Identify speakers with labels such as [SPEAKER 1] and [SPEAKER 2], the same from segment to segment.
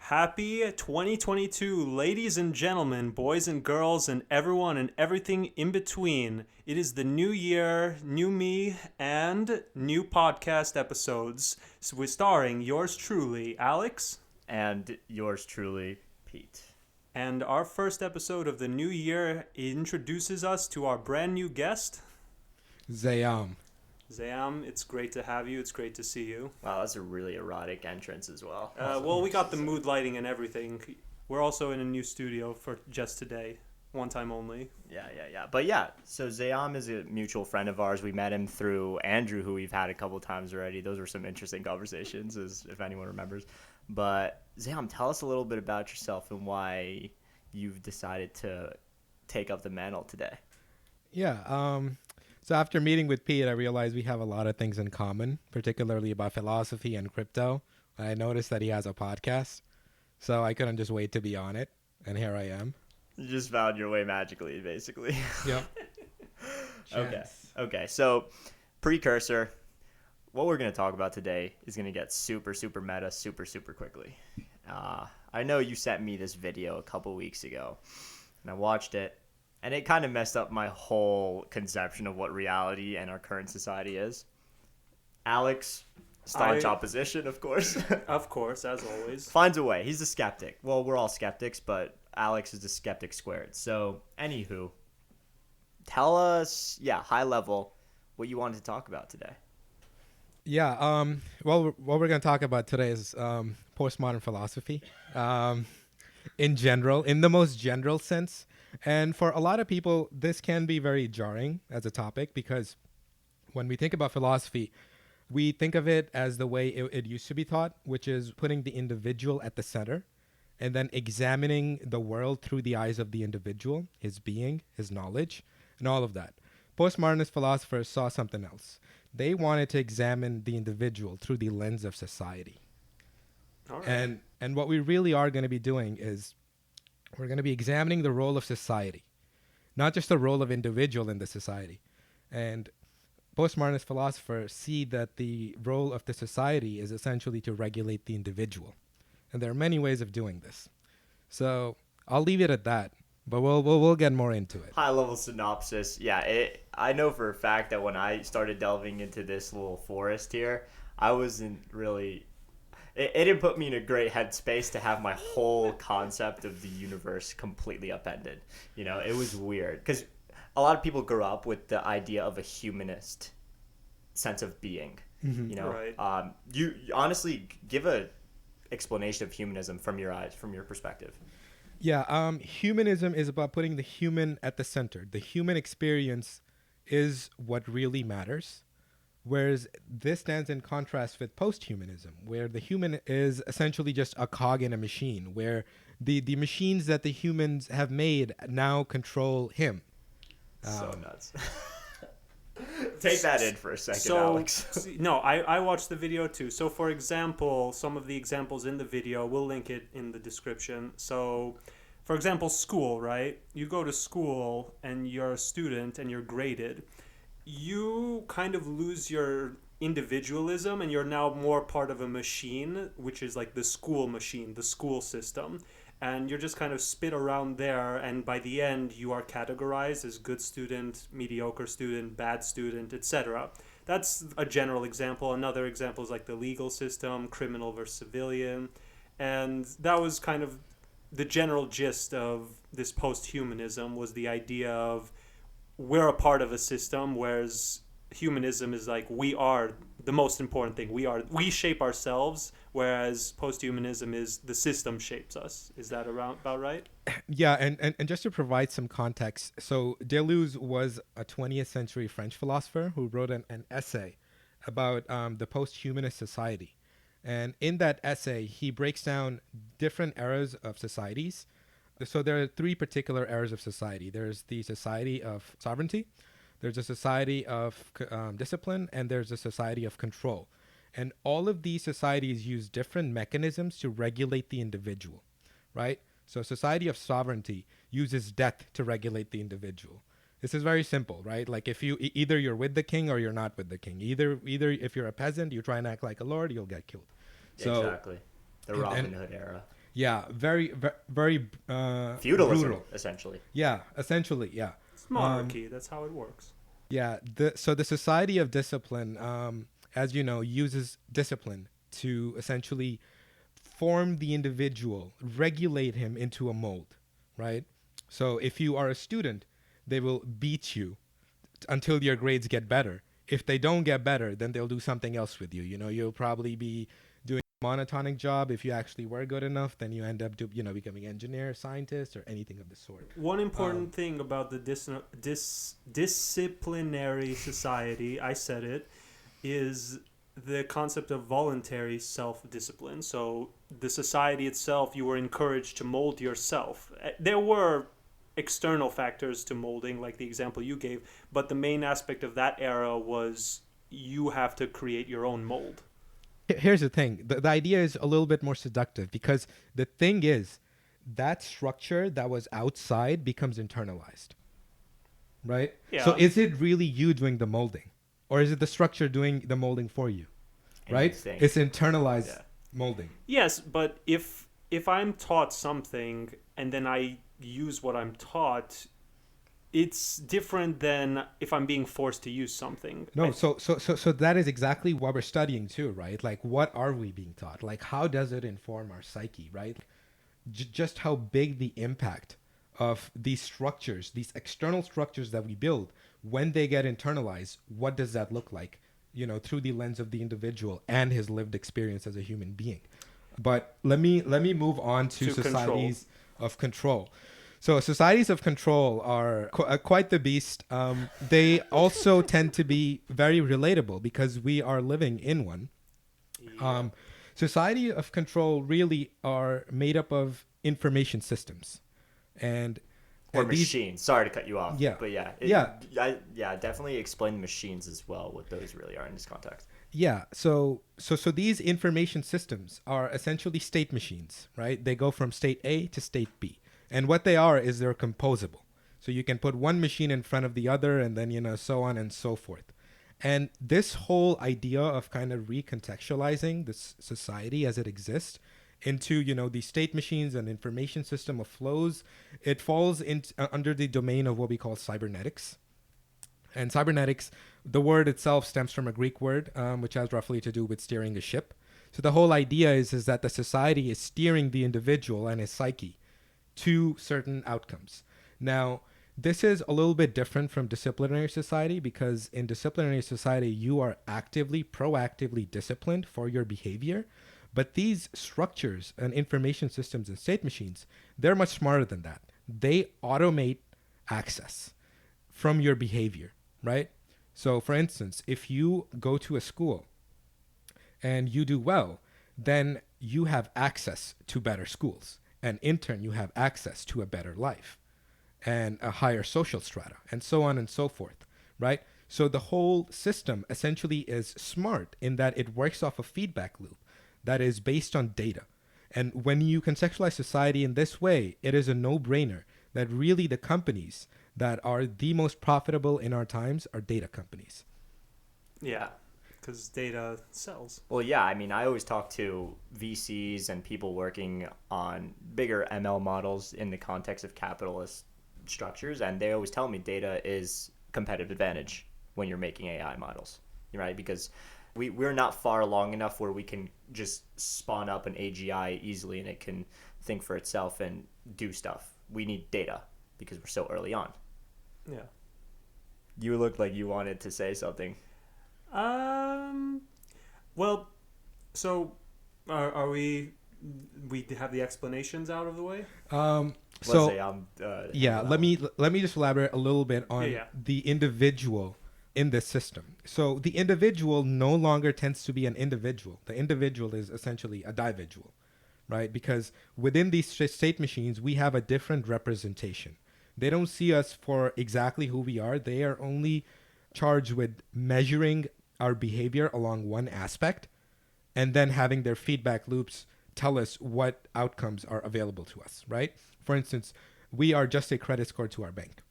[SPEAKER 1] Happy 2022, ladies and gentlemen, boys and girls, and everyone and everything in between. It is the new year, new me, and new podcast episodes. So we're starring yours truly, Alex.
[SPEAKER 2] And yours truly, Pete.
[SPEAKER 1] And our first episode of the new year introduces us to our brand new guest,
[SPEAKER 3] Zeyaam.
[SPEAKER 1] Zeyaam. It's great to have you. It's great to see you.
[SPEAKER 2] Wow, that's a really erotic entrance as well.
[SPEAKER 1] Well, we got the mood lighting and everything. We're also in a new studio for just today. One time only.
[SPEAKER 2] Yeah. But yeah, so Zeyaam is a mutual friend of ours. We met him through Andrew, who we've had a couple times already. Those were some interesting conversations, as if anyone remembers. But Zeyaam, tell us a little bit about yourself and why you've decided to take up the mantle today.
[SPEAKER 3] Yeah. So after meeting with Pete, I realized we have a lot of things in common, particularly about philosophy and crypto. I noticed that he has a podcast, so I couldn't just wait to be on it, and here I am.
[SPEAKER 2] You just found your way magically, basically.
[SPEAKER 3] Yep.
[SPEAKER 2] Okay. So, precursor. What we're going to talk about today is going to get super meta super quickly. I know you sent me this video a couple weeks ago, and I watched it, and it kind of messed up my whole conception of what reality and our current society is. Alex, staunch opposition, of course.
[SPEAKER 1] Of course, as always.
[SPEAKER 2] Finds a way. He's a skeptic. Well, we're all skeptics, but Alex is a skeptic squared. So, anywho, tell us, high level, what you wanted to talk about today.
[SPEAKER 3] Yeah. Well, what we're going to talk about today is postmodern philosophy in general, in the most general sense. And for a lot of people, this can be very jarring as a topic because when we think about philosophy, we think of it as the way it used to be taught, which is putting the individual at the center and then examining the world through the eyes of the individual, his being, his knowledge, and all of that. Postmodernist philosophers saw something else. They wanted to examine the individual through the lens of society.
[SPEAKER 1] All right.
[SPEAKER 3] And what we really are going to be doing is we're going to be examining the role of society, not just the role of individual in the society. And postmodernist philosophers see that the role of the society is essentially to regulate the individual. And there are many ways of doing this. So I'll leave it at that, but we'll get more into it.
[SPEAKER 2] High level synopsis. Yeah, I know for a fact that when I started delving into this little forest here, I wasn't really... It didn't put me in a great headspace to have my whole concept of the universe completely upended. You know, it was weird. Because a lot of people grow up with the idea of a humanist sense of being. Mm-hmm. You know,
[SPEAKER 1] right.
[SPEAKER 2] You honestly give a explanation of humanism from your eyes, from your perspective.
[SPEAKER 3] Yeah, humanism is about putting the human at the center. The human experience is what really matters. Whereas this stands in contrast with posthumanism, where the human is essentially just a cog in a machine, where the machines that the humans have made now control him.
[SPEAKER 2] So nuts. Take that in for a second, Alex.
[SPEAKER 1] No, I watched the video too. So, for example, some of the examples in the video, we'll link it in the description. So, for example, school, right? You go to school and you're a student and you're graded. You kind of lose your individualism and you're now more part of a machine, which is like the school machine, the school system. And you're just kind of spit around there, and by the end you are categorized as good student, mediocre student, bad student, etc. That's a general example. Another example is like the legal system, criminal versus civilian. And that was kind of the general gist of this post-humanism, was the idea of we're a part of a system, whereas humanism is like we are the most important thing. We shape ourselves, whereas posthumanism is the system shapes us. Is that about right?
[SPEAKER 3] Yeah, and just to provide some context, so Deleuze was a 20th century French philosopher who wrote an essay about the post-humanist society. And in that essay, he breaks down different eras of societies. So there are three particular eras of society. There's the society of sovereignty, there's a society of discipline, and there's a society of control. And all of these societies use different mechanisms to regulate the individual, right? So society of sovereignty uses death to regulate the individual. This is very simple, right? Like if you either you're with the king or you're not with the king. Either if you're a peasant, you try and act like a lord, you'll get killed.
[SPEAKER 2] So, exactly. The Robin Hood era.
[SPEAKER 3] Yeah, very
[SPEAKER 2] Feudalism,
[SPEAKER 3] brutal.
[SPEAKER 2] essentially.
[SPEAKER 3] Yeah, essentially, yeah.
[SPEAKER 1] It's monarchy. That's how it works.
[SPEAKER 3] Yeah, so the Society of Discipline, as you know, uses discipline to essentially form the individual, regulate him into a mold, right? So if you are a student, they will beat you until your grades get better. If they don't get better, then they'll do something else with you. You know, you'll probably be doing a monotonic job. If you actually were good enough, then you end up becoming engineer, scientist, or anything of the sort.
[SPEAKER 1] One important thing about the disciplinary society, I said it, is the concept of voluntary self-discipline. So the society itself, you were encouraged to mold yourself. There were external factors to molding, like the example you gave, but the main aspect of that era was you have to create your own mold.
[SPEAKER 3] Here's the thing. The idea is a little bit more seductive because the thing is that structure that was outside becomes internalized, right?
[SPEAKER 1] Yeah.
[SPEAKER 3] So is it really you doing the molding, or is it the structure doing the molding for you, right?
[SPEAKER 2] Interesting.
[SPEAKER 3] It's internalized molding.
[SPEAKER 1] Yes, but if I'm taught something and then I use what I'm taught, it's different than if I'm being forced to use something.
[SPEAKER 3] No, so that is exactly what we're studying too, right? Like, what are we being taught? Like, how does it inform our psyche, right? Just how big the impact of these structures, these external structures that we build, when they get internalized, what does that look like? You know, through the lens of the individual and his lived experience as a human being. But let me move on to societies of control. So societies of control are quite the beast. They also tend to be very relatable because we are living in one.
[SPEAKER 1] Yeah.
[SPEAKER 3] Society of control really are made up of information systems, and
[SPEAKER 2] Or
[SPEAKER 3] these
[SPEAKER 2] machines. Sorry to cut you off.
[SPEAKER 3] Yeah.
[SPEAKER 2] But yeah. Definitely explain the machines as well, what those really are in this context.
[SPEAKER 3] Yeah, so these information systems are essentially state machines, right? They go from state A to state B. And what they are is they're composable. So you can put one machine in front of the other and then, so on and so forth. And this whole idea of kind of recontextualizing this society as it exists into, the state machines and information system of flows, it falls under the domain of what we call cybernetics. And cybernetics, the word itself stems from a Greek word, which has roughly to do with steering a ship. So the whole idea is that the society is steering the individual and his psyche to certain outcomes. Now, this is a little bit different from disciplinary society because in disciplinary society, you are proactively disciplined for your behavior. But these structures and information systems and state machines, they're much smarter than that. They automate access from your behavior, right? So for instance, if you go to a school and you do well, then you have access to better schools. And in turn, you have access to a better life and a higher social strata and so on and so forth, right? So the whole system essentially is smart in that it works off a feedback loop that is based on data. And when you contextualize society in this way, it is a no-brainer that really the companies that are the most profitable in our times are data companies.
[SPEAKER 1] Yeah, because data sells.
[SPEAKER 2] Well, yeah, I mean, I always talk to VCs and people working on bigger ML models in the context of capitalist structures, and they always tell me data is competitive advantage when you're making AI models, right? Because we're not far along enough where we can just spawn up an AGI easily and it can think for itself and do stuff. We need data because we're so early on.
[SPEAKER 1] Yeah.
[SPEAKER 2] You looked like you wanted to say something.
[SPEAKER 1] Well, so are we have the explanations out of the way?
[SPEAKER 3] Let me just elaborate a little bit on the individual in this system. So the individual no longer tends to be an individual. The individual is essentially a dividual, right? Because within these state machines, we have a different representation. They don't see us for exactly who we are. They are only charged with measuring our behavior along one aspect and then having their feedback loops tell us what outcomes are available to us, right? For instance, we are just a credit score to our bank,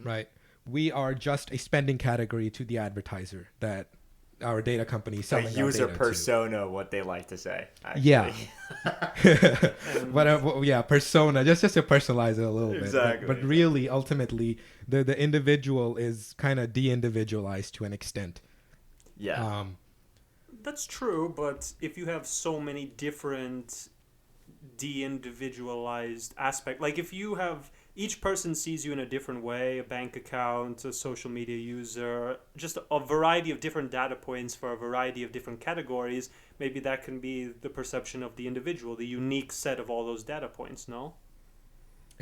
[SPEAKER 3] right? We are just a spending category to the advertiser that our data company
[SPEAKER 2] A
[SPEAKER 3] selling our
[SPEAKER 2] user
[SPEAKER 3] data
[SPEAKER 2] persona, what they like to say. Actually.
[SPEAKER 3] Yeah. But persona, just to personalize it a little
[SPEAKER 2] Exactly,
[SPEAKER 3] bit. But really, ultimately, the individual is kind of de-individualized to an extent.
[SPEAKER 2] Yeah.
[SPEAKER 1] That's true, but if you have so many different de-individualized aspect, like if you have each person sees you in a different way, a bank account, a social media user, just a variety of different data points for a variety of different categories, maybe that can be the perception of the individual, the unique set of all those data points. No,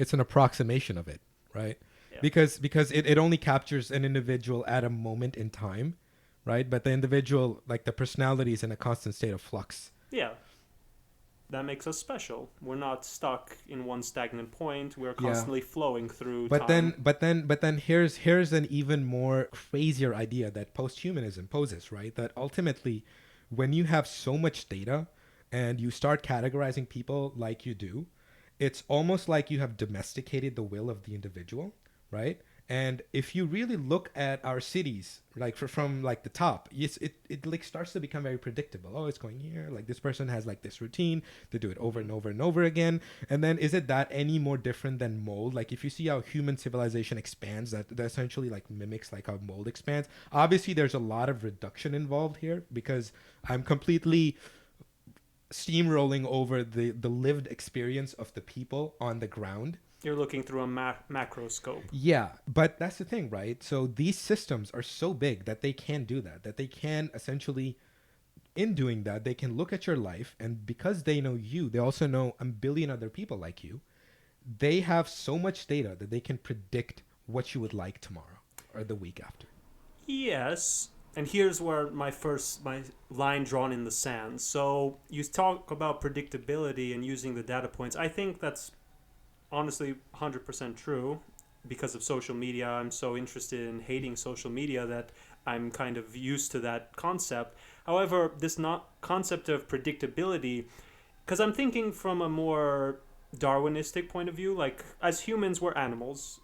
[SPEAKER 3] It's an approximation of it, right?
[SPEAKER 1] Yeah.
[SPEAKER 3] Because it only captures an individual at a moment in time, right? But the individual, like the personality, is in a constant state of flux.
[SPEAKER 1] Yeah, that makes us special. We're not stuck in one stagnant point. We're
[SPEAKER 3] Yeah.
[SPEAKER 1] constantly flowing through
[SPEAKER 3] But
[SPEAKER 1] time.
[SPEAKER 3] then here's an even more crazier idea that posthumanism poses, right? That ultimately, when you have so much data and you start categorizing people like you do, it's almost like you have domesticated the will of the individual, right? And if you really look at our cities, like from like the top, it like starts to become very predictable. Oh, it's going here. Like this person has like this routine. They do it over and over and over again. And then is it that any more different than mold? Like if you see how human civilization expands, that essentially like mimics like how mold expands. Obviously, there's a lot of reduction involved here because I'm completely steamrolling over the lived experience of the people on the ground.
[SPEAKER 1] You're looking through a macroscope.
[SPEAKER 3] Yeah, but that's the thing, right? So these systems are so big that they can do that they can essentially, in doing that, they can look at your life, and because they know you, they also know a billion other people like you. They have so much data that they can predict what you would like tomorrow or the week after.
[SPEAKER 1] Yes, and here's where my line drawn in the sand. So you talk about predictability and using the data points. I think that's honestly 100% true. Because of social media, I'm so interested in hating social media that I'm kind of used to that concept. However, this not concept of predictability, because I'm thinking from a more Darwinistic point of view, like as humans, we're animals.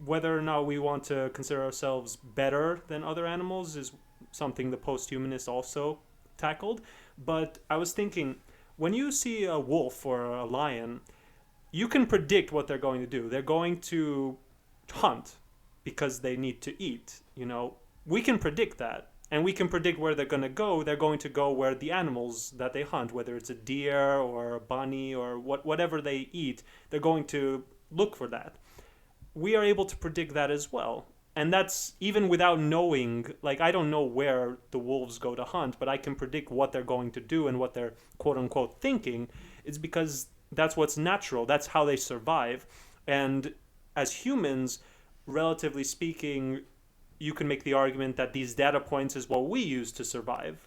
[SPEAKER 1] Whether or not we want to consider ourselves better than other animals is something the posthumanists also tackled. But I was thinking, when you see a wolf or a lion, you can predict what they're going to do. They're going to hunt because they need to eat. We can predict that. And we can predict where they're going to go. They're going to go where the animals that they hunt, whether it's a deer or a bunny or whatever they eat, they're going to look for that. We are able to predict that as well. And that's even without knowing, like I don't know where the wolves go to hunt, but I can predict what they're going to do and what they're quote unquote thinking. It's because that's what's natural. That's how they survive. And as humans, relatively speaking, you can make the argument that these data points is what we use to survive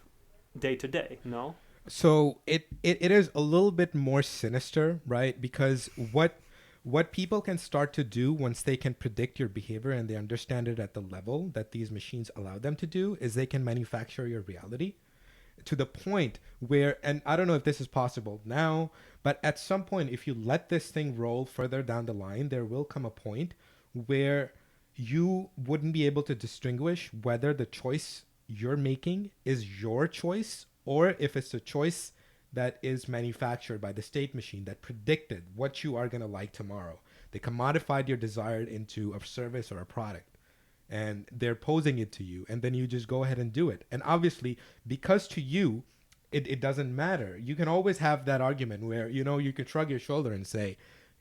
[SPEAKER 1] day to day, no?
[SPEAKER 3] So it is a little bit more sinister, right? Because what people can start to do once they can predict your behavior and they understand it at the level that these machines allow them to do is they can manufacture your reality to the point where, and I don't know if this is possible now, but at some point, if you let this thing roll further down the line, there will come a point where you wouldn't be able to distinguish whether the choice you're making is your choice or if it's a choice that is manufactured by the state machine that predicted what you are going to like tomorrow. They commodified your desire into a service or a product. And they're posing it to you, and then you just go ahead and do it. And obviously, because to you, it doesn't matter. You can always have that argument where, you can shrug your shoulder and say,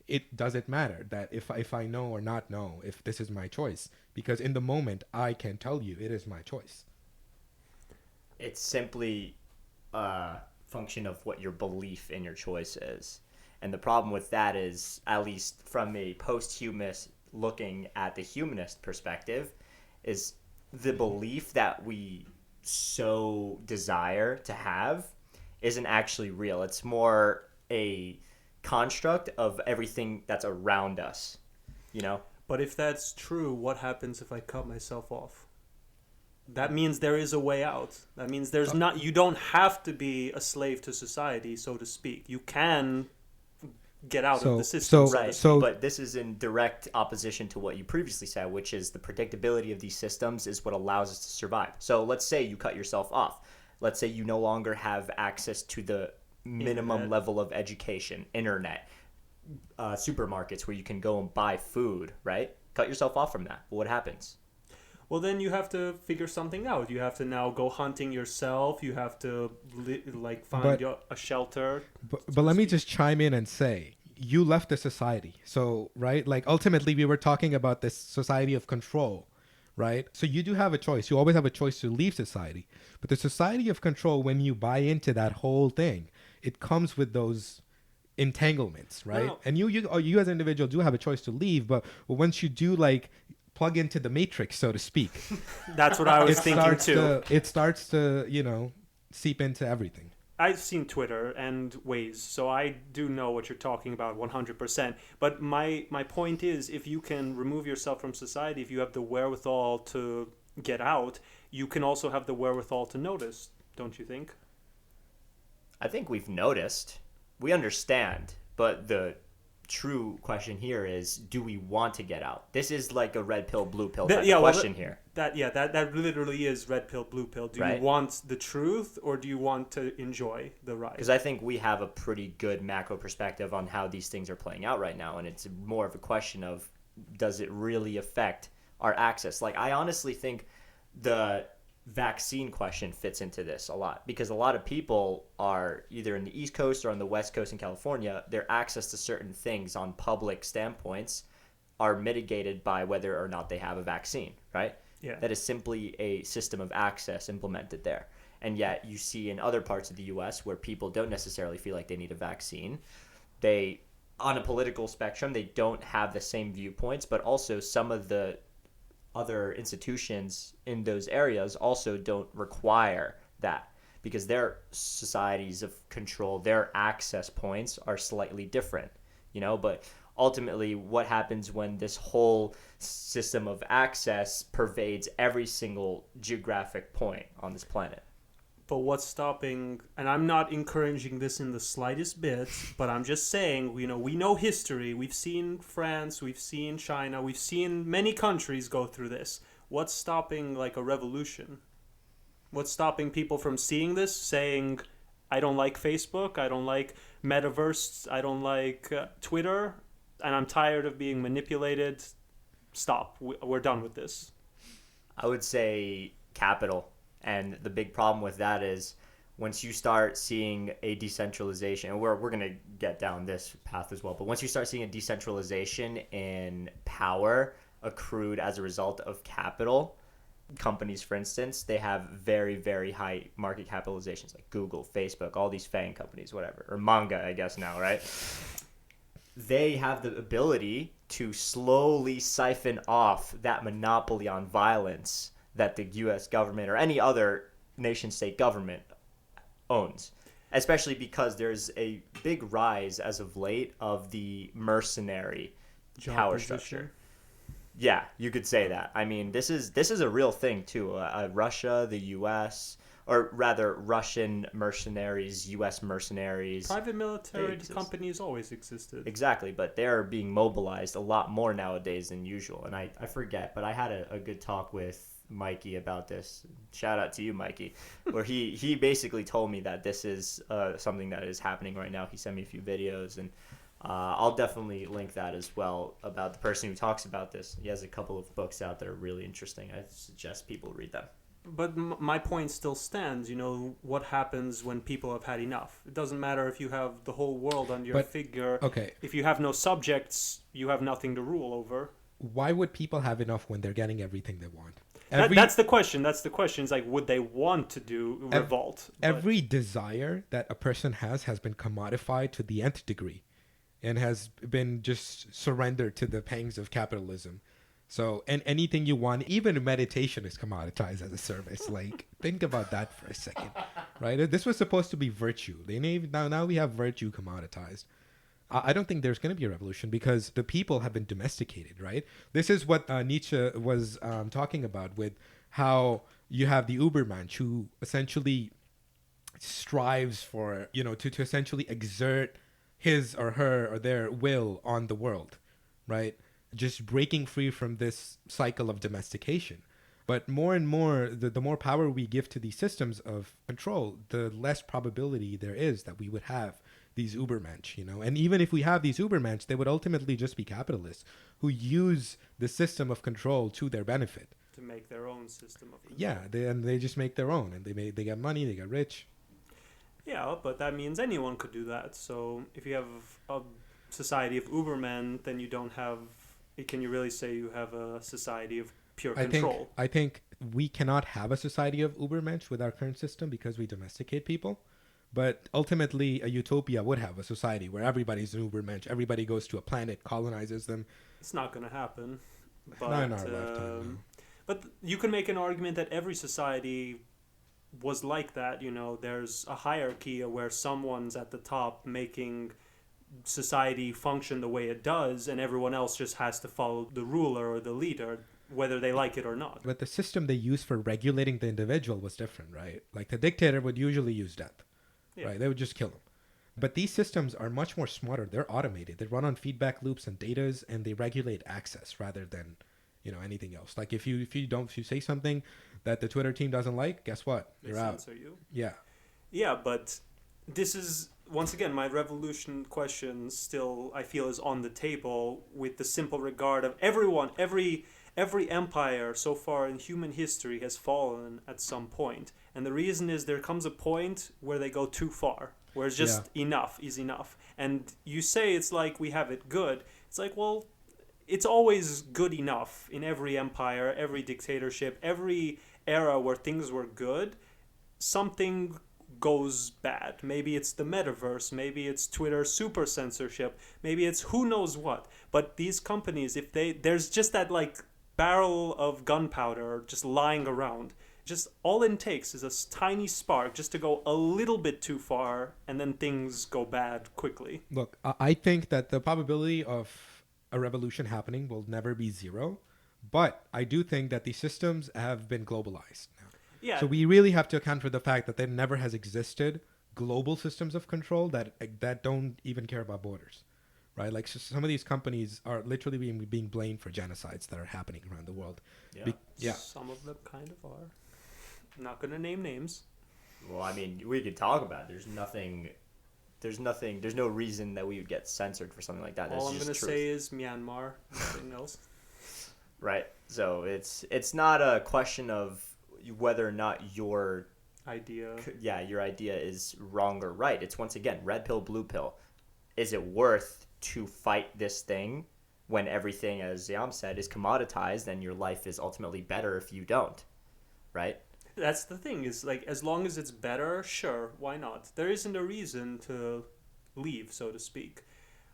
[SPEAKER 3] it doesn't matter that if I know or not know if this is my choice. Because in the moment, I can tell you it is my choice.
[SPEAKER 2] It's simply a function of what your belief in your choice is. And the problem with that is, at least from a post-humanist looking at the humanist perspective, is the belief that we so desire to have isn't actually real. It's more a construct of everything that's around us,
[SPEAKER 1] But if that's true, what happens if I cut myself off? That means there is a way out. That means you don't have to be a slave to society, so to speak. You can get out of the system.
[SPEAKER 3] So-
[SPEAKER 1] so to
[SPEAKER 2] Right,
[SPEAKER 1] speak.
[SPEAKER 2] but this is in direct opposition to what you previously said, which is the predictability of these systems is what allows us to survive. So let's say you cut yourself off. Let's say you no longer have access to the minimum
[SPEAKER 1] Internet.
[SPEAKER 2] level of education, internet, supermarkets where you can go and buy food, right? Cut yourself off from that. What happens?
[SPEAKER 1] Well, then you have to figure something out. You have to now go hunting yourself. You have to find
[SPEAKER 3] But-
[SPEAKER 1] a shelter.
[SPEAKER 3] But let me just chime in and say, you left the society. So, right? Like, ultimately, we were talking about this society of control, right? So you do have a choice. You always have a choice to leave society. But the society of control, when you buy into that whole thing, it comes with those entanglements, right?
[SPEAKER 1] No.
[SPEAKER 3] And you as an individual do have a choice to leave. But once you do, like, plug into the matrix, so to speak,
[SPEAKER 1] That's what I was thinking too.
[SPEAKER 3] it starts to, seep into everything.
[SPEAKER 1] I've seen Twitter and Waze, so I do know what you're talking about 100%. But my point is, if you can remove yourself from society, if you have the wherewithal to get out, you can also have the wherewithal to notice, don't you think?
[SPEAKER 2] I think we've noticed. We understand, but the true question here is, do we want to get out? This is like a red pill, blue pill type of question here.
[SPEAKER 1] That literally is red pill, blue pill. Do
[SPEAKER 2] Right.
[SPEAKER 1] you want the truth or do you want to enjoy the ride?
[SPEAKER 2] Because I think we have a pretty good macro perspective on how these things are playing out right now, and it's more of a question of, does it really affect our access? Like, I honestly think the vaccine question fits into this a lot, because a lot of people are either in the East Coast or on the West Coast in California, their access to certain things on public standpoints are mitigated by whether or not they have a vaccine, right?
[SPEAKER 1] Yeah.
[SPEAKER 2] That is simply a system of access implemented there. And yet you see in other parts of the US where people don't necessarily feel like they need a vaccine, they, on a political spectrum, they don't have the same viewpoints, but also some of the other institutions in those areas also don't require that, because their societies of control, their access points are slightly different, but ultimately what happens when this whole system of access pervades every single geographic point on this planet?
[SPEAKER 1] But what's stopping, and I'm not encouraging this in the slightest bit, but I'm just saying, we know history. We've seen France, we've seen China, we've seen many countries go through this. What's stopping like a revolution? What's stopping people from seeing this, saying, I don't like Facebook, I don't like metaverse, I don't like Twitter, and I'm tired of being manipulated. Stop. We're done with this.
[SPEAKER 2] I would say capital. And the big problem with that is once you start seeing a decentralization, and we're going to get down this path as well, but once you start seeing a decentralization in power accrued as a result of capital, companies, for instance, they have very, very high market capitalizations, like Google, Facebook, all these FANG companies, whatever, or manga, I guess now, right? They have the ability to slowly siphon off that monopoly on violence that the U.S. government or any other nation-state government owns, especially because there's a big rise as of late of the mercenary
[SPEAKER 1] Job
[SPEAKER 2] power
[SPEAKER 1] position.
[SPEAKER 2] structure. Yeah, you could say that. I mean, this is a real thing too. Russia, the U.S., or rather Russian mercenaries, U.S. mercenaries.
[SPEAKER 1] Private military
[SPEAKER 2] exist.
[SPEAKER 1] companies always existed.
[SPEAKER 2] Exactly, but they're being mobilized a lot more nowadays than usual. And I forget, but I had a good talk with Mikey about this. Shout out to you, Mikey, where he basically told me that this is something that is happening right now. He sent me a few videos, and I'll definitely link that as well about the person who talks about this. He has a couple of books out that are really interesting. I suggest people read them.
[SPEAKER 1] But my point still stands. What happens when people have had enough? It doesn't matter if you have the whole world on your figure.
[SPEAKER 3] Okay.
[SPEAKER 1] If you have no subjects, you have nothing to rule over.
[SPEAKER 3] Why would people have enough when they're getting everything they want?
[SPEAKER 1] That's the question. That's the question. It's like, would they want to do revolt?
[SPEAKER 3] Every desire that a person has been commodified to the nth degree and has been just surrendered to the pangs of capitalism. So, and anything you want, even meditation is commoditized as a service. Like, think about that for a second, right? This was supposed to be virtue. Now we have virtue commoditized. I don't think there's going to be a revolution because the people have been domesticated, right? This is what Nietzsche was talking about with how you have the Ubermensch who essentially strives for, to essentially exert his or her or their will on the world, right? Just breaking free from this cycle of domestication. But more and more, the more power we give to these systems of control, the less probability there is that we would have these Ubermensch, you know? And even if we have these Ubermensch, they would ultimately just be capitalists who use the system of control to their benefit.
[SPEAKER 1] To make their own system of control.
[SPEAKER 3] Yeah, they just make their own, and they get money, they get rich.
[SPEAKER 1] Yeah, but that means anyone could do that. So if you have a society of Ubermen, then you don't have... Can you really say you have a society of pure control?
[SPEAKER 3] I think we cannot have a society of Ubermensch with our current system because we domesticate people. But ultimately, a utopia would have a society where everybody's an Ubermensch. Everybody goes to a planet, colonizes them.
[SPEAKER 1] It's not going to happen. But,
[SPEAKER 3] not in our lifetime. No.
[SPEAKER 1] But you can make an argument that every society was like that. You know, there's a hierarchy where someone's at the top making society function the way it does, and everyone else just has to follow the ruler or the leader, whether they like it or not.
[SPEAKER 3] But the system they used for regulating the individual was different, right? Like the dictator would usually use death, right? They would just kill him. But these systems are much more smarter. They're automated. They run on feedback loops and datas, and they regulate access rather than, you know, anything else. Like if you say something that the Twitter team doesn't like, guess what? You're out.
[SPEAKER 1] Censor you.
[SPEAKER 3] Yeah.
[SPEAKER 1] Yeah, but this is, once again, my revolution question still, I feel, is on the table with the simple regard of everyone, every empire so far in human history has fallen at some point. And the reason is there comes a point where they go too far, where it's just enough is enough. And you say it's like we have it good. It's like, well, it's always good enough in every empire, every dictatorship, every era where things were good. Something goes bad. Maybe it's the metaverse, maybe it's Twitter super censorship, maybe it's who knows what. But these companies, if there's just that like barrel of gunpowder just lying around, just all it takes is a tiny spark just to go a little bit too far, and then things go bad quickly.
[SPEAKER 3] Look, I think that the probability of a revolution happening will never be zero, but I do think that these systems have been globalized now.
[SPEAKER 1] Yeah.
[SPEAKER 3] So we really have to account for the fact that there never has existed global systems of control that don't even care about borders, right? Like so some of these companies are literally being blamed for genocides that are happening around the world.
[SPEAKER 1] Yeah. Some of them kind of are. I'm not going to name names.
[SPEAKER 2] Well, I mean, we could talk about it. There's no reason that we would get censored for something like that.
[SPEAKER 1] All I'm going to say is Myanmar, nothing else.
[SPEAKER 2] Right. So it's not a question of whether or not your
[SPEAKER 1] idea
[SPEAKER 2] is wrong or right. It's once again red pill, blue pill. Is it worth to fight this thing when everything, as Zeyaam said, is commoditized and your life is ultimately better if you don't, right?
[SPEAKER 1] That's the thing, is like, as long as it's better, sure, why not? There isn't a reason to leave, so to speak.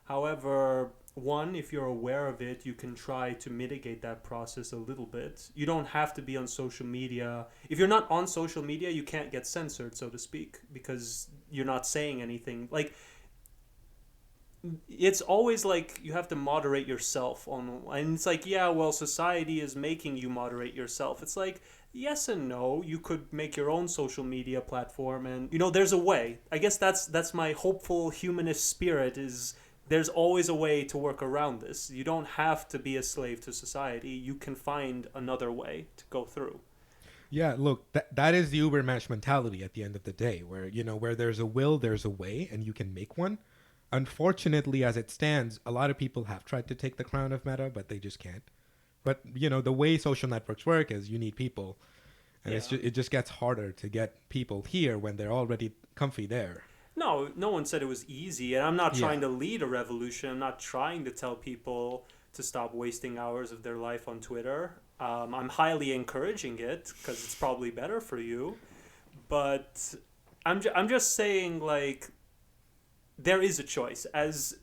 [SPEAKER 1] However, one, if you're aware of it, you can try to mitigate that process a little bit. You don't have to be on social media. If you're not on social media, you can't get censored, so to speak, because you're not saying anything. Like, it's always like you have to moderate yourself on, and it's like, yeah, well, society is making you moderate yourself. It's like, yes and no. You could make your own social media platform, and you know, there's a way. I guess that's my hopeful humanist spirit, is there's always a way to work around this. You don't have to be a slave to society. You can find another way to go through.
[SPEAKER 3] Yeah, look, that is the Ubermensch mentality at the end of the day, where, you know, where there's a will, there's a way, and you can make one. Unfortunately, as it stands, a lot of people have tried to take the crown of Meta, but they just can't. But, you know, the way social networks work is you need people. And it just gets harder to get people here when they're already comfy there.
[SPEAKER 1] No one said it was easy. And I'm not trying to lead a revolution. I'm not trying to tell people to stop wasting hours of their life on Twitter. I'm highly encouraging it because it's probably better for you. But I'm just saying, like, there is a choice. As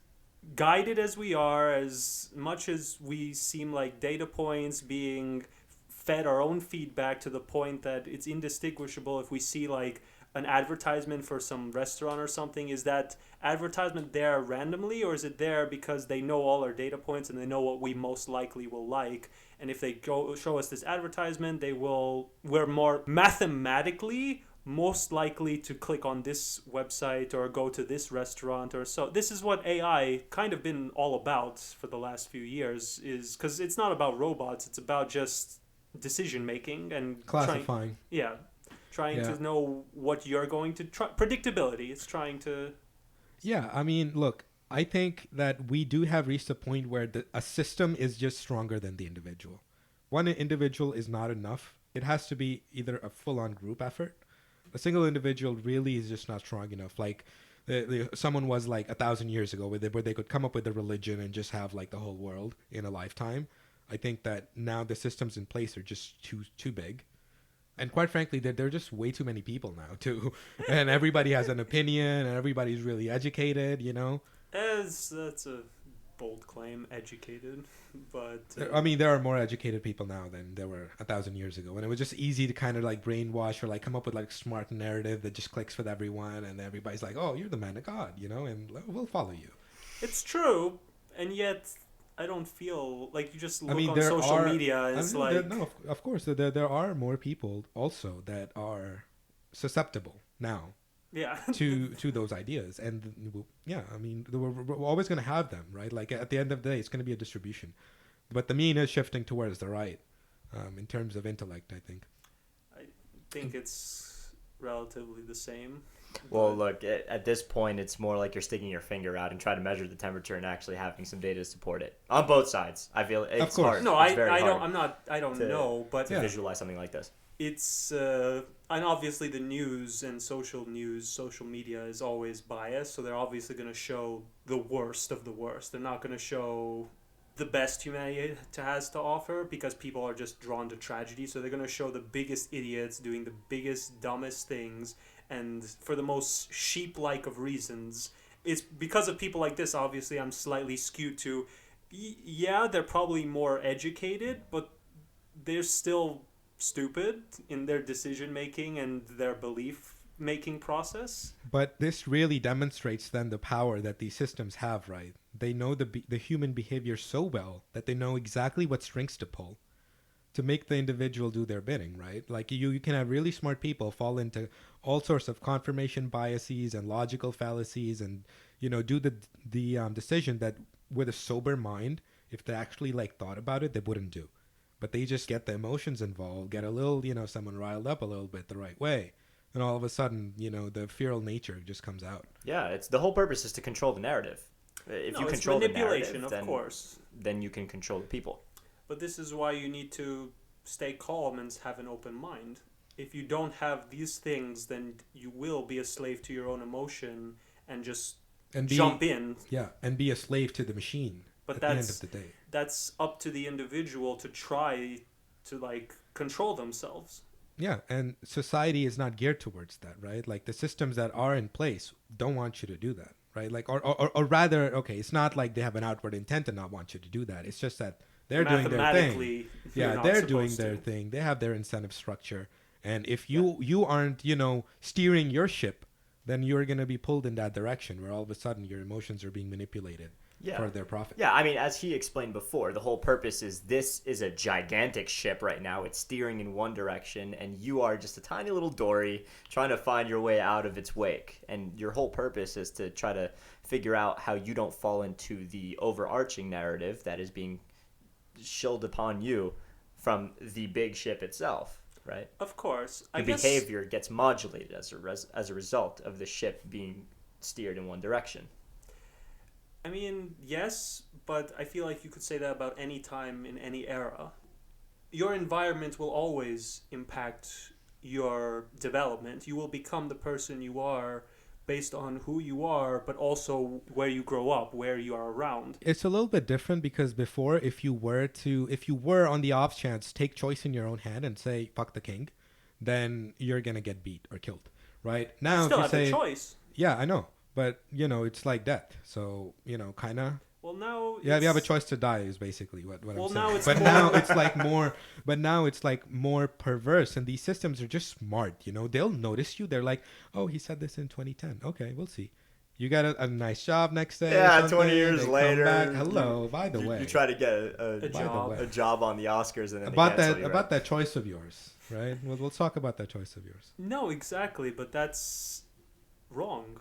[SPEAKER 1] guided as we are, as much as we seem like data points being fed our own feedback to the point that it's indistinguishable if we see like an advertisement for some restaurant or something, is that advertisement there randomly, or is it there because they know all our data points and they know what we most likely will like? And if they go show us this advertisement, we're more mathematically most likely to click on this website or go to this restaurant or so. This is what AI kind of been all about for the last few years, is because it's not about robots, it's about just decision making and
[SPEAKER 3] Classifying.
[SPEAKER 1] trying to know what you're going to try. Predictability. It's trying to.
[SPEAKER 3] Yeah, I mean, look, I think that we do have reached a point where a system is just stronger than the individual. One individual is not enough. It has to be either a full-on group effort. A single individual really is just not strong enough. Like, someone was like 1,000 years ago where they could come up with a religion and just have like the whole world in a lifetime. I think that now the systems in place are just too big. And quite frankly, there are just way too many people now, too. And everybody has an opinion, and everybody's really educated, you know?
[SPEAKER 1] That's a bold claim, educated. But...
[SPEAKER 3] I mean, there are more educated people now than there were 1,000 years ago. And it was just easy to kind of, like, brainwash or, like, come up with, like, smart narrative that just clicks with everyone. And everybody's like, oh, you're the man of God, you know? And we'll follow you.
[SPEAKER 1] It's true, and yet... I don't feel like you just look on social media and it's like...
[SPEAKER 3] No, of course, there are more people also that are susceptible now to those ideas. And yeah, I mean, we're always going to have them, right? Like at the end of the day, it's going to be a distribution. But the mean is shifting towards the right in terms of intellect, I think.
[SPEAKER 1] I think it's relatively the same.
[SPEAKER 2] Well, look, at this point, it's more like you're sticking your finger out and trying to measure the temperature and actually having some data to support it on both sides. I feel it's hard.
[SPEAKER 1] No,
[SPEAKER 2] I
[SPEAKER 1] don't know, but
[SPEAKER 2] to visualize something like this.
[SPEAKER 1] It's and obviously the news and social media is always biased, so they're obviously going to show the worst of the worst. They're not going to show the best humanity has to offer because people are just drawn to tragedy. So they're going to show the biggest idiots doing the biggest, dumbest things. And for the most sheep-like of reasons, it's because of people like this, obviously, I'm slightly skewed to, yeah, they're probably more educated, but they're still stupid in their decision-making and their belief-making process.
[SPEAKER 3] But this really demonstrates then the power that these systems have, right? They know the human behavior so well that they know exactly what strings to pull to make the individual do their bidding, right? Like you can have really smart people fall into all sorts of confirmation biases and logical fallacies, and do the decision that with a sober mind, if they actually like thought about it, they wouldn't do. But they just get the emotions involved, get a little someone riled up a little bit the right way, and all of a sudden the feral nature just comes out.
[SPEAKER 2] Yeah, it's the whole purpose is to control the narrative. If you control the narrative, then you can control the people.
[SPEAKER 1] But this is why you need to stay calm and have an open mind. If you don't have these things, then you will be a slave to your own emotion and just jump in.
[SPEAKER 3] Yeah, and be a slave to the machine at the end of the day.
[SPEAKER 1] That's up to the individual to try to control themselves.
[SPEAKER 3] Yeah, and society is not geared towards that, right? Like the systems that are in place don't want you to do that, right? Like, or rather, okay, it's not like they have an outward intent to not want you to do that. It's just that they're doing their thing. Yeah, they're doing their thing. They have their incentive structure. And if you aren't, steering your ship, then you're going to be pulled in that direction where all of a sudden your emotions are being manipulated for their profit.
[SPEAKER 2] Yeah, I mean, as he explained before, the whole purpose is this is a gigantic ship right now. It's steering in one direction, and you are just a tiny little dory trying to find your way out of its wake. And your whole purpose is to try to figure out how you don't fall into the overarching narrative that is being shilled upon you from the big ship itself, right?
[SPEAKER 1] Of course.
[SPEAKER 2] The behavior gets modulated as a result of the ship being steered in one direction.
[SPEAKER 1] I mean, yes, but I feel like you could say that about any time in any era. Your environment will always impact your development. You will become the person you are based on who you are, but also where you grow up, where you are around.
[SPEAKER 3] It's a little bit different because before, if you were on the off chance, take choice in your own hand and say, fuck the king, then you're going to get beat or killed, right? Now,
[SPEAKER 1] you still
[SPEAKER 3] if you
[SPEAKER 1] have
[SPEAKER 3] say,
[SPEAKER 1] the choice.
[SPEAKER 3] Yeah, I know. But, it's like death. So, kind of.
[SPEAKER 1] Well, now
[SPEAKER 3] yeah, you have a choice to die is basically what I'm saying.
[SPEAKER 1] Now it's
[SPEAKER 3] now it's like more perverse, and these systems are just smart, They'll notice you. They're like, oh, he said this in 2010. Okay, we'll see. You got a nice job next day.
[SPEAKER 2] Yeah, 20 years later.
[SPEAKER 3] Hello, by the way.
[SPEAKER 2] You try to get a job on the Oscars and then
[SPEAKER 3] about that choice of yours. right? We'll talk about that choice of yours.
[SPEAKER 1] No, exactly, but that's wrong.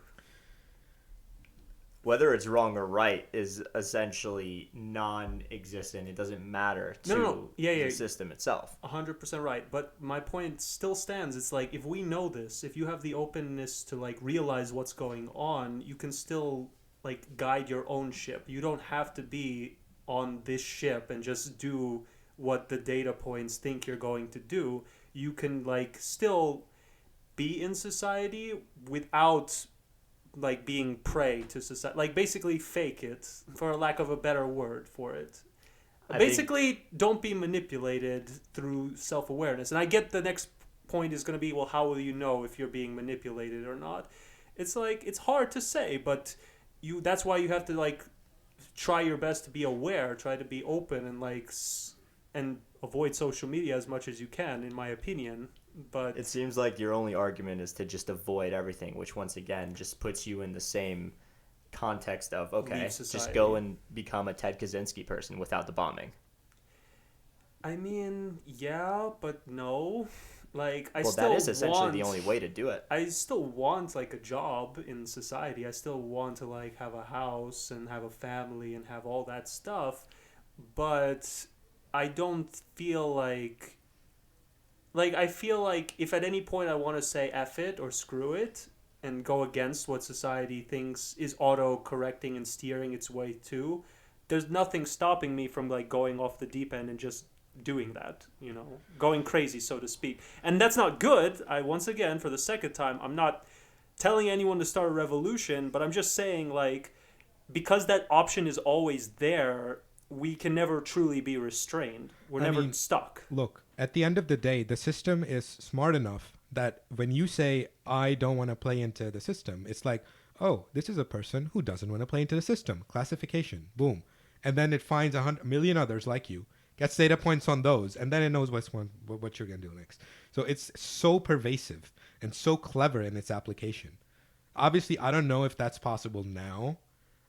[SPEAKER 2] Whether it's wrong or right is essentially non-existent. It doesn't matter to
[SPEAKER 1] No. Yeah.
[SPEAKER 2] the system itself.
[SPEAKER 1] 100% right. But my point still stands. It's like, if we know this, if you have the openness to like realize what's going on, you can still like guide your own ship. You don't have to be on this ship and just do what the data points think you're going to do. You can like still be in society without like being prey to society, like basically fake it, for a lack of a better word for it. Basically, don't be manipulated through self-awareness. And I get the next point is going to be, well, how will you know if you're being manipulated or not? It's like, it's hard to say, but that's why you have to like try your best to be aware, try to be open, and like and avoid social media as much as you can, in my opinion. But
[SPEAKER 2] it seems like your only argument is to just avoid everything, which once again just puts you in the same context of, okay, just go and become a Ted Kaczynski person without the bombing.
[SPEAKER 1] I mean, yeah, but no. Like,
[SPEAKER 2] that is essentially the only way to do it.
[SPEAKER 1] I still want like a job in society. I still want to like have a house and have a family and have all that stuff, but I don't feel like I feel like if at any point I want to say F it or screw it and go against what society thinks is auto-correcting and steering its way to, there's nothing stopping me from like going off the deep end and just doing that, going crazy, so to speak. And that's not good. Once again, for the second time, I'm not telling anyone to start a revolution, but I'm just saying, like, because that option is always there, we can never truly be restrained. We're never stuck.
[SPEAKER 3] Look, at the end of the day, the system is smart enough that when you say, I don't want to play into the system, it's like, oh, this is a person who doesn't want to play into the system. Classification. Boom. And then it finds 100 million others like you, gets data points on those, and then it knows what you're going to do next. So it's so pervasive and so clever in its application. Obviously, I don't know if that's possible now.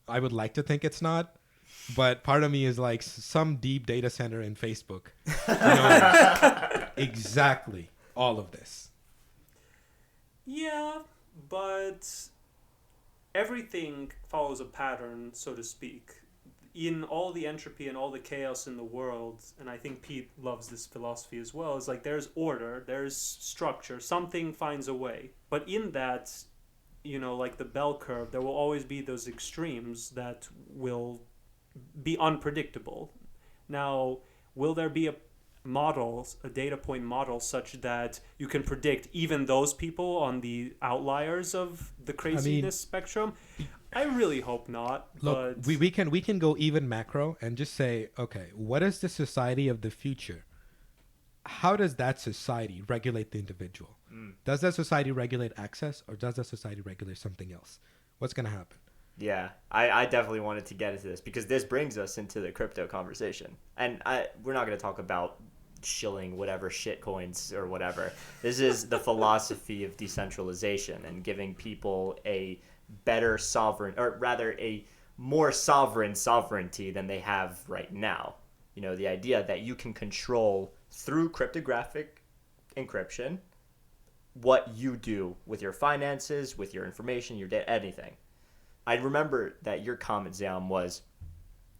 [SPEAKER 3] I would like to think it's not. But part of me is like, some deep data center in Facebook knows exactly all of this.
[SPEAKER 1] Yeah, but everything follows a pattern, so to speak. In all the entropy and all the chaos in the world, and I think Pete loves this philosophy as well, is like there's order, there's structure, something finds a way. But in that, like the bell curve, there will always be those extremes that will be unpredictable. Now, will there be a data point model, such that you can predict even those people on the outliers of the craziness spectrum? I really hope not.
[SPEAKER 3] Look,
[SPEAKER 1] but
[SPEAKER 3] we can go even macro and just say, okay, what is the society of the future? How does that society regulate the individual? Does that society regulate access, or does that society regulate something else? What's going to happen?
[SPEAKER 2] Yeah, I definitely wanted to get into this because this brings us into the crypto conversation. And we're not going to talk about shilling whatever shit coins or whatever. This is the philosophy of decentralization and giving people a better sovereign, or rather a more sovereign sovereignty than they have right now. The idea that you can control through cryptographic encryption what you do with your finances, with your information, your data, anything. I remember that your comment, Zeyaam, was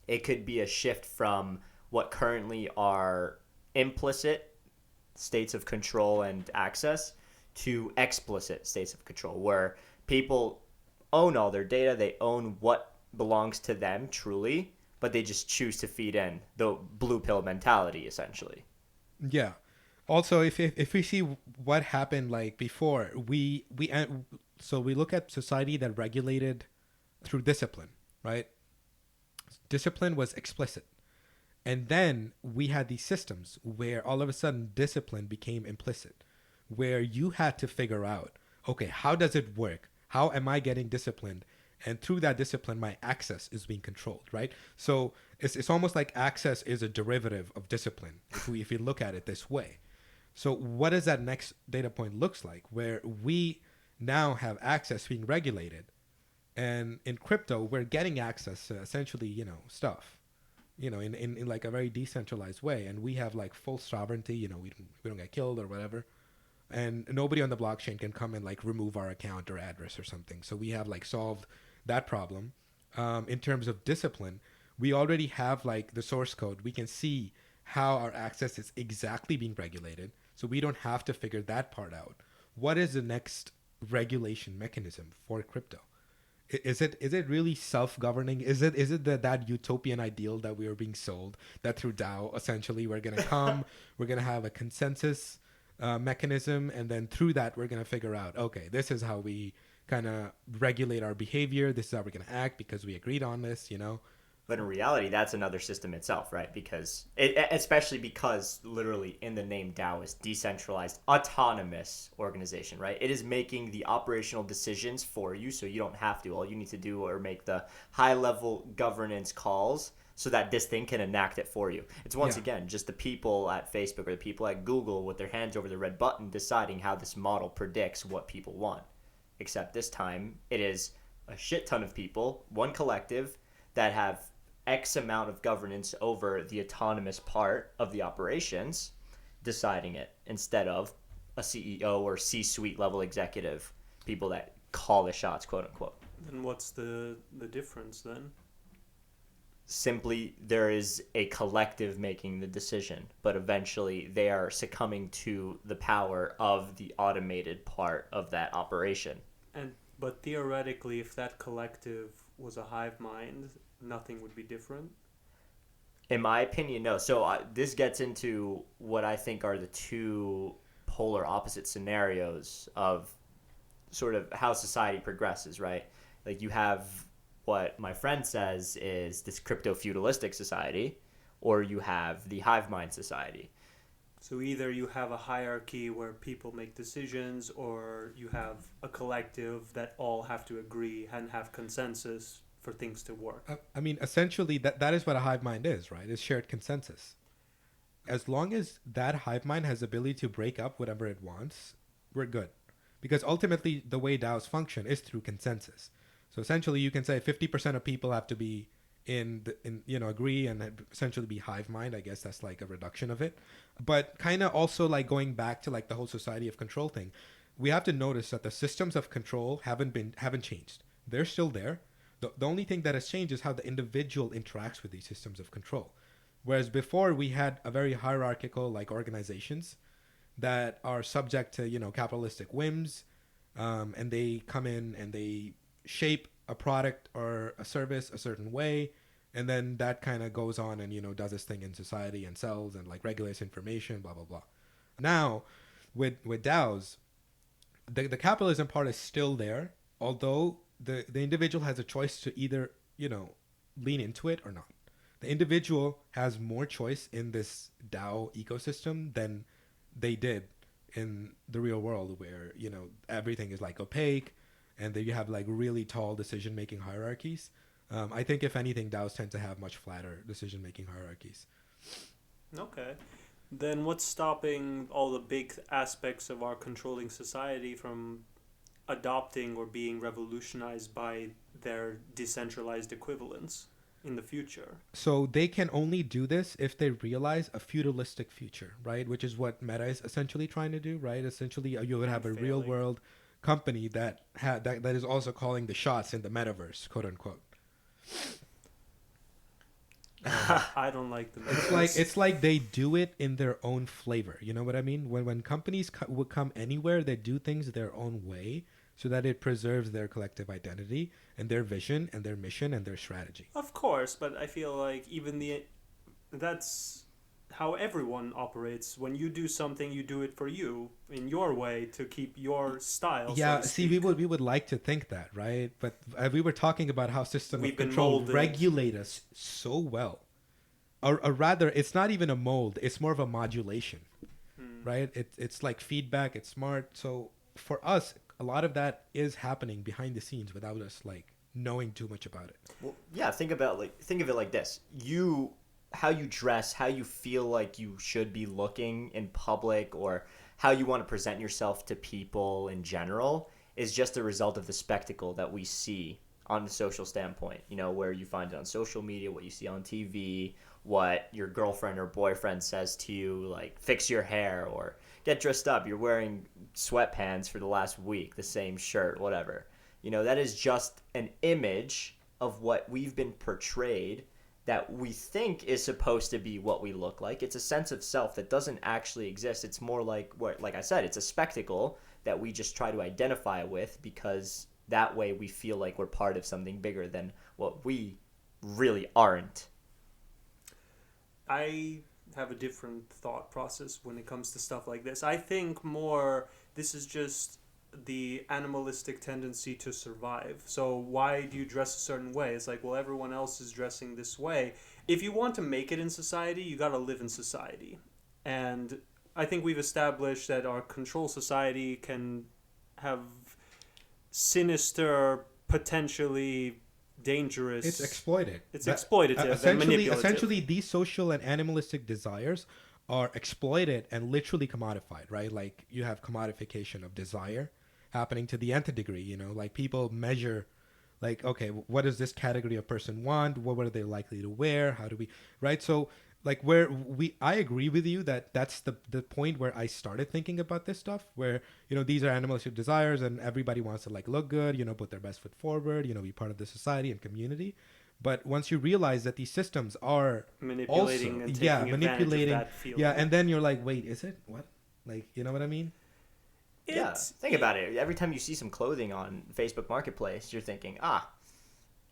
[SPEAKER 2] it could be a shift from what currently are implicit states of control and access to explicit states of control, where people own all their data, they own what belongs to them truly, but they just choose to feed in the blue pill mentality, essentially.
[SPEAKER 3] Yeah. Also, if we see what happened like before, we look at society that regulated through discipline, right? Discipline was explicit. And then we had these systems where all of a sudden discipline became implicit, where you had to figure out, okay, how does it work? How am I getting disciplined? And through that discipline, my access is being controlled, right? So it's almost like access is a derivative of discipline, if we look at it this way. So what does that next data point looks like, where we now have access being regulated? And in crypto, we're getting access to essentially, stuff. in like a very decentralized way, and we have like full sovereignty. We don't get killed or whatever, and nobody on the blockchain can come and like remove our account or address or something. So we have like solved that problem. In terms of discipline, we already have like the source code. We can see how our access is exactly being regulated, so we don't have to figure that part out. What is the next regulation mechanism for crypto? Is it really self-governing? Is it that utopian ideal that we are being sold, that through DAO essentially we're gonna come, we're gonna have a consensus mechanism, and then through that we're gonna figure out, okay, this is how we kind of regulate our behavior. This is how we're gonna act because we agreed on this.
[SPEAKER 2] But in reality, that's another system itself, right? Especially because literally in the name DAO is decentralized autonomous organization, right? It is making the operational decisions for you, so you don't have to. All you need to do are make the high level governance calls so that this thing can enact it for you. It's once again just the people at Facebook or the people at Google with their hands over the red button deciding how this model predicts what people want. Except this time it is a shit ton of people, one collective, that have X amount of governance over the autonomous part of the operations deciding it, instead of a CEO or C-suite level executive, people that call the shots, quote unquote.
[SPEAKER 1] And what's the difference then?
[SPEAKER 2] Simply, there is a collective making the decision, but eventually they are succumbing to the power of the automated part of that operation.
[SPEAKER 1] But theoretically, if that collective was a hive mind, nothing would be different?
[SPEAKER 2] In my opinion, no. So this gets into what I think are the two polar opposite scenarios of sort of how society progresses, right? Like you have what my friend says is this crypto feudalistic society, or you have the hive mind society.
[SPEAKER 1] So either you have a hierarchy where people make decisions, or you have a collective that all have to agree and have consensus for things to work.
[SPEAKER 3] I mean, essentially, that is what a hive mind is, right? It's shared consensus. As long as that hive mind has the ability to break up whatever it wants, we're good. Because ultimately, the way DAOs function is through consensus. So essentially, you can say 50% of people have to be agree and essentially be hive mind. I guess that's like a reduction of it. But kind of also like going back to like the whole society of control thing, we have to notice that the systems of control haven't changed. They're still there. The only thing that has changed is how the individual interacts with these systems of control. Whereas before we had a very hierarchical like organizations that are subject to, capitalistic whims, and they come in and they shape a product or a service a certain way, and then that kind of goes on and, does its thing in society and sells and like regulates information, blah, blah, blah. Now, with DAOs, the capitalism part is still there, although the individual has a choice to either, lean into it or not. The individual has more choice in this DAO ecosystem than they did in the real world, where, everything is like opaque and then you have like really tall decision-making hierarchies. I think if anything, DAOs tend to have much flatter decision-making hierarchies.
[SPEAKER 1] Okay. Then what's stopping all the big aspects of our controlling society from adopting or being revolutionized by their decentralized equivalents in the future?
[SPEAKER 3] So they can only do this if they realize a feudalistic future, right? Which is what Meta is essentially trying to do, right? Essentially, you would have a real world company that is also calling the shots in the metaverse, quote unquote.
[SPEAKER 1] I don't like the metaverse.
[SPEAKER 3] It's like they do it in their own flavor. You know what I mean? When companies would come anywhere, they do things their own way, so that it preserves their collective identity and their vision and their mission and their strategy.
[SPEAKER 1] Of course, but I feel like that's how everyone operates. When you do something, you do it for you in your way to keep your style.
[SPEAKER 3] Yeah,
[SPEAKER 1] so
[SPEAKER 3] see, we would like to think that, right? But we were talking about how system of control regulate us so well, or rather, it's not even a mold; it's more of a modulation, right? It's like feedback. It's smart. So for us, a lot of that is happening behind the scenes without us like knowing too much about it.
[SPEAKER 2] Well, yeah, think of it like this. How you dress, how you feel like you should be looking in public, or how you want to present yourself to people in general is just a result of the spectacle that we see on the social standpoint, where you find it on social media, what you see on TV, what your girlfriend or boyfriend says to you, like fix your hair or get dressed up. You're wearing sweatpants for the last week, the same shirt, whatever. That is just an image of what we've been portrayed that we think is supposed to be what we look like. It's a sense of self that doesn't actually exist. It's more like I said, it's a spectacle that we just try to identify with, because that way we feel like we're part of something bigger than what we really aren't.
[SPEAKER 1] I have a different thought process when it comes to stuff like this. I think more this is just the animalistic tendency to survive. So why do you dress a certain way? It's like, well, everyone else is dressing this way. If you want to make it in society, you got to live in society. And I think we've established that our control society can have sinister, potentially dangerous.
[SPEAKER 3] It's exploited.
[SPEAKER 1] It's exploitative and manipulative.
[SPEAKER 3] Essentially, these social and animalistic desires are exploited and literally commodified, right? Like you have commodification of desire happening to the nth degree, like people measure like, okay, what does this category of person want? What are they likely to wear? How do we, right? So like I agree with you that that's the point where I started thinking about this stuff, where, these are animalistic desires and everybody wants to like look good, put their best foot forward, be part of the society and community. But once you realize that these systems are
[SPEAKER 1] manipulating
[SPEAKER 3] also,
[SPEAKER 1] and taking advantage of that feeling.
[SPEAKER 3] Yeah, and then you're like, wait, is it? What? Like, you know what I mean?
[SPEAKER 2] Think about it. Every time you see some clothing on Facebook Marketplace, you're thinking,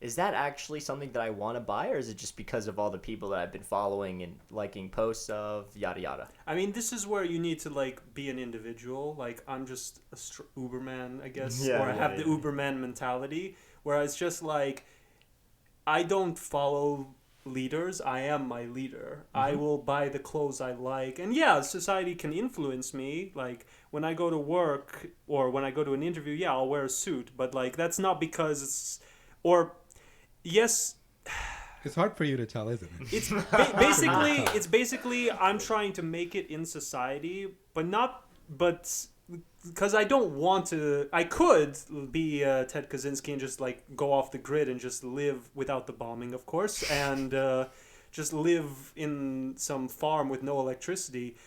[SPEAKER 2] is that actually something that I want to buy, or is it just because of all the people that I've been following and liking posts of, yada yada?
[SPEAKER 1] I mean, this is where you need to like be an individual. Like, I'm just a Uberman, I guess, or I have the Uberman mentality, where it's just like, I don't follow leaders. I am my leader. Mm-hmm. I will buy the clothes I like. And yeah, society can influence me. Like when I go to work or when I go to an interview, I'll wear a suit. But like that's not because it's... Or yes...
[SPEAKER 3] It's hard for you to tell, isn't it?
[SPEAKER 1] It's basically I'm trying to make it in society, but because I don't want to. I could be Ted Kaczynski and just like go off the grid and just live without the bombing, of course, and just live in some farm with no electricity.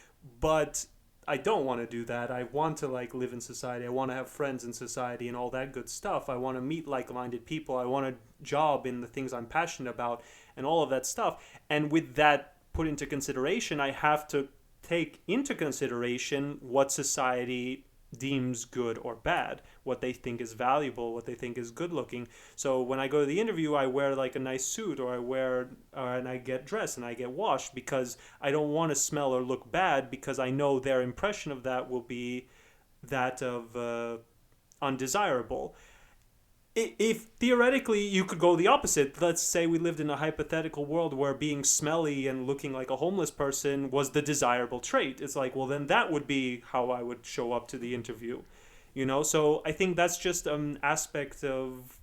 [SPEAKER 1] But I don't want to do that. I want to like live in society. I want to have friends in society and all that good stuff. I want to meet like-minded people. I want a job in the things I'm passionate about and all of that stuff. And with that put into consideration, I have to take into consideration what society deems good or bad, what they think is valuable, what they think is good looking. So when I go to the interview, I wear like a nice suit, or and I get dressed and I get washed, because I don't want to smell or look bad, because I know their impression of that will be that of undesirable. If theoretically you could go the opposite, let's say we lived in a hypothetical world where being smelly and looking like a homeless person was the desirable trait. It's like, well, then that would be how I would show up to the interview, So I think that's just an aspect of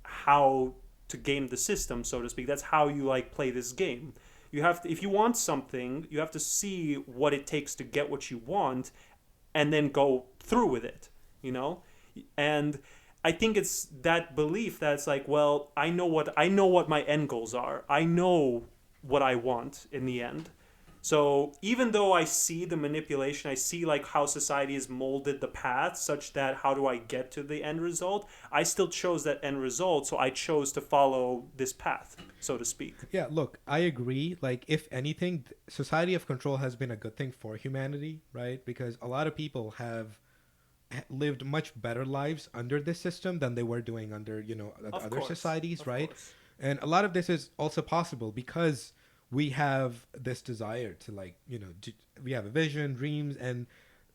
[SPEAKER 1] how to game the system, so to speak. That's how you like play this game. You have to, if you want something, you have to see what it takes to get what you want, and then go through with it, And I think it's that belief that's like, well, I know what my end goals are. I know what I want in the end. So even though I see the manipulation, I see like how society has molded the path such that how do I get to the end result? I still chose that end result, so I chose to follow this path, so to speak.
[SPEAKER 3] Yeah, look, I agree. Like, if anything, society of control has been a good thing for humanity, right? Because a lot of people have lived much better lives under this system than they were doing under other societies, right? Course. And a lot of this is also possible because we have this desire to we have a vision, dreams, and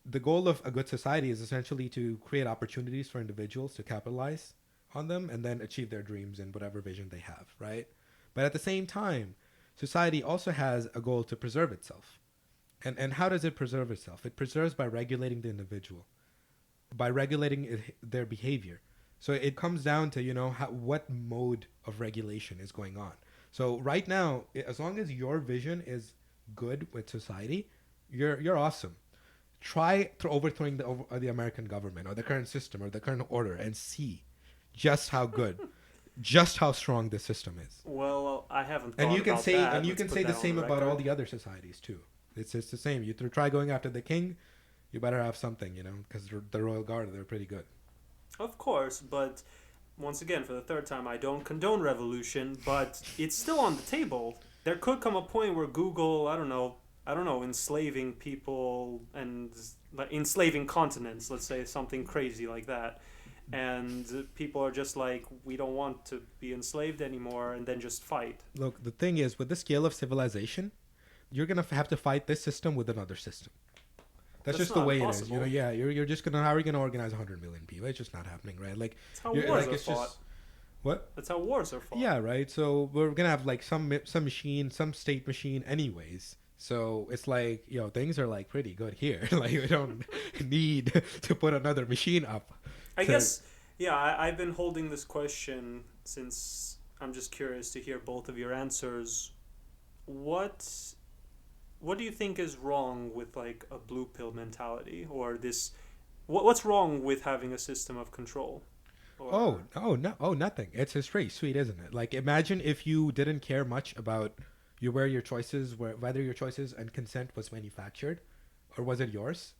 [SPEAKER 3] the goal of a good society is essentially to create opportunities for individuals to capitalize on them and then achieve their dreams and whatever vision they have, right? But at the same time, society also has a goal to preserve itself. And how does it preserve itself? It preserves by regulating the individual, by regulating their behavior. So it comes down to, what mode of regulation is going on. So right now, as long as your vision is good with society, you're awesome. Try overthrowing the American government or the current system or the current order and see just how good. just how strong this system is.
[SPEAKER 1] Well, I haven't thought
[SPEAKER 3] And you can
[SPEAKER 1] about
[SPEAKER 3] say
[SPEAKER 1] that.
[SPEAKER 3] and you
[SPEAKER 1] Let's
[SPEAKER 3] can
[SPEAKER 1] put
[SPEAKER 3] say
[SPEAKER 1] that
[SPEAKER 3] the
[SPEAKER 1] on
[SPEAKER 3] same about all
[SPEAKER 1] record.
[SPEAKER 3] the other societies too. It's the same. You try going after the king, you better have something, because the royal guard, they're pretty good.
[SPEAKER 1] Of course, but once again, for the third time, I don't condone revolution, but it's still on the table. There could come a point where Google, I don't know, enslaving people and like enslaving continents, let's say something crazy like that. And people are just like, we don't want to be enslaved anymore, and then just fight.
[SPEAKER 3] Look, the thing is, with the scale of civilization, you're gonna have to fight this system with another system. That's just the
[SPEAKER 1] not
[SPEAKER 3] way
[SPEAKER 1] impossible.
[SPEAKER 3] it is. Yeah, you're just gonna how are you gonna organize 100 million people? It's just not happening, right? Like,
[SPEAKER 1] That's how
[SPEAKER 3] you're,
[SPEAKER 1] wars
[SPEAKER 3] like
[SPEAKER 1] are
[SPEAKER 3] it's
[SPEAKER 1] fought.
[SPEAKER 3] just what?
[SPEAKER 1] That's how wars are fought.
[SPEAKER 3] Yeah, right. So we're gonna have like some machine, some state machine, anyways. So it's like, things are like pretty good here. Like, we don't need to put another machine up.
[SPEAKER 1] I guess, yeah, I've been holding this question since I'm just curious to hear both of your answers. What do you think is wrong with like a blue pill mentality or this? What's wrong with having a system of control? Or,
[SPEAKER 3] Nothing. It's just straight sweet, isn't it? Like, imagine if you didn't care much about whether your choices and consent was manufactured, or was it yours?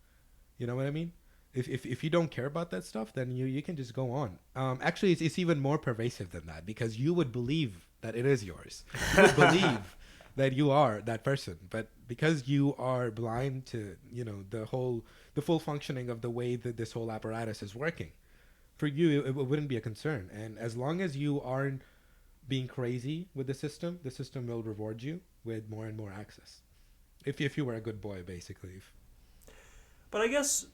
[SPEAKER 3] You know what I mean? If you don't care about that stuff, then you can just go on. Actually, it's even more pervasive than that, because you would believe that it is yours. You would believe that you are that person, but because you are blind to the full functioning of the way that this whole apparatus is working, for you it wouldn't be a concern. And as long as you aren't being crazy with the system will reward you with more and more access. If you were a good boy, basically.
[SPEAKER 1] but I guess,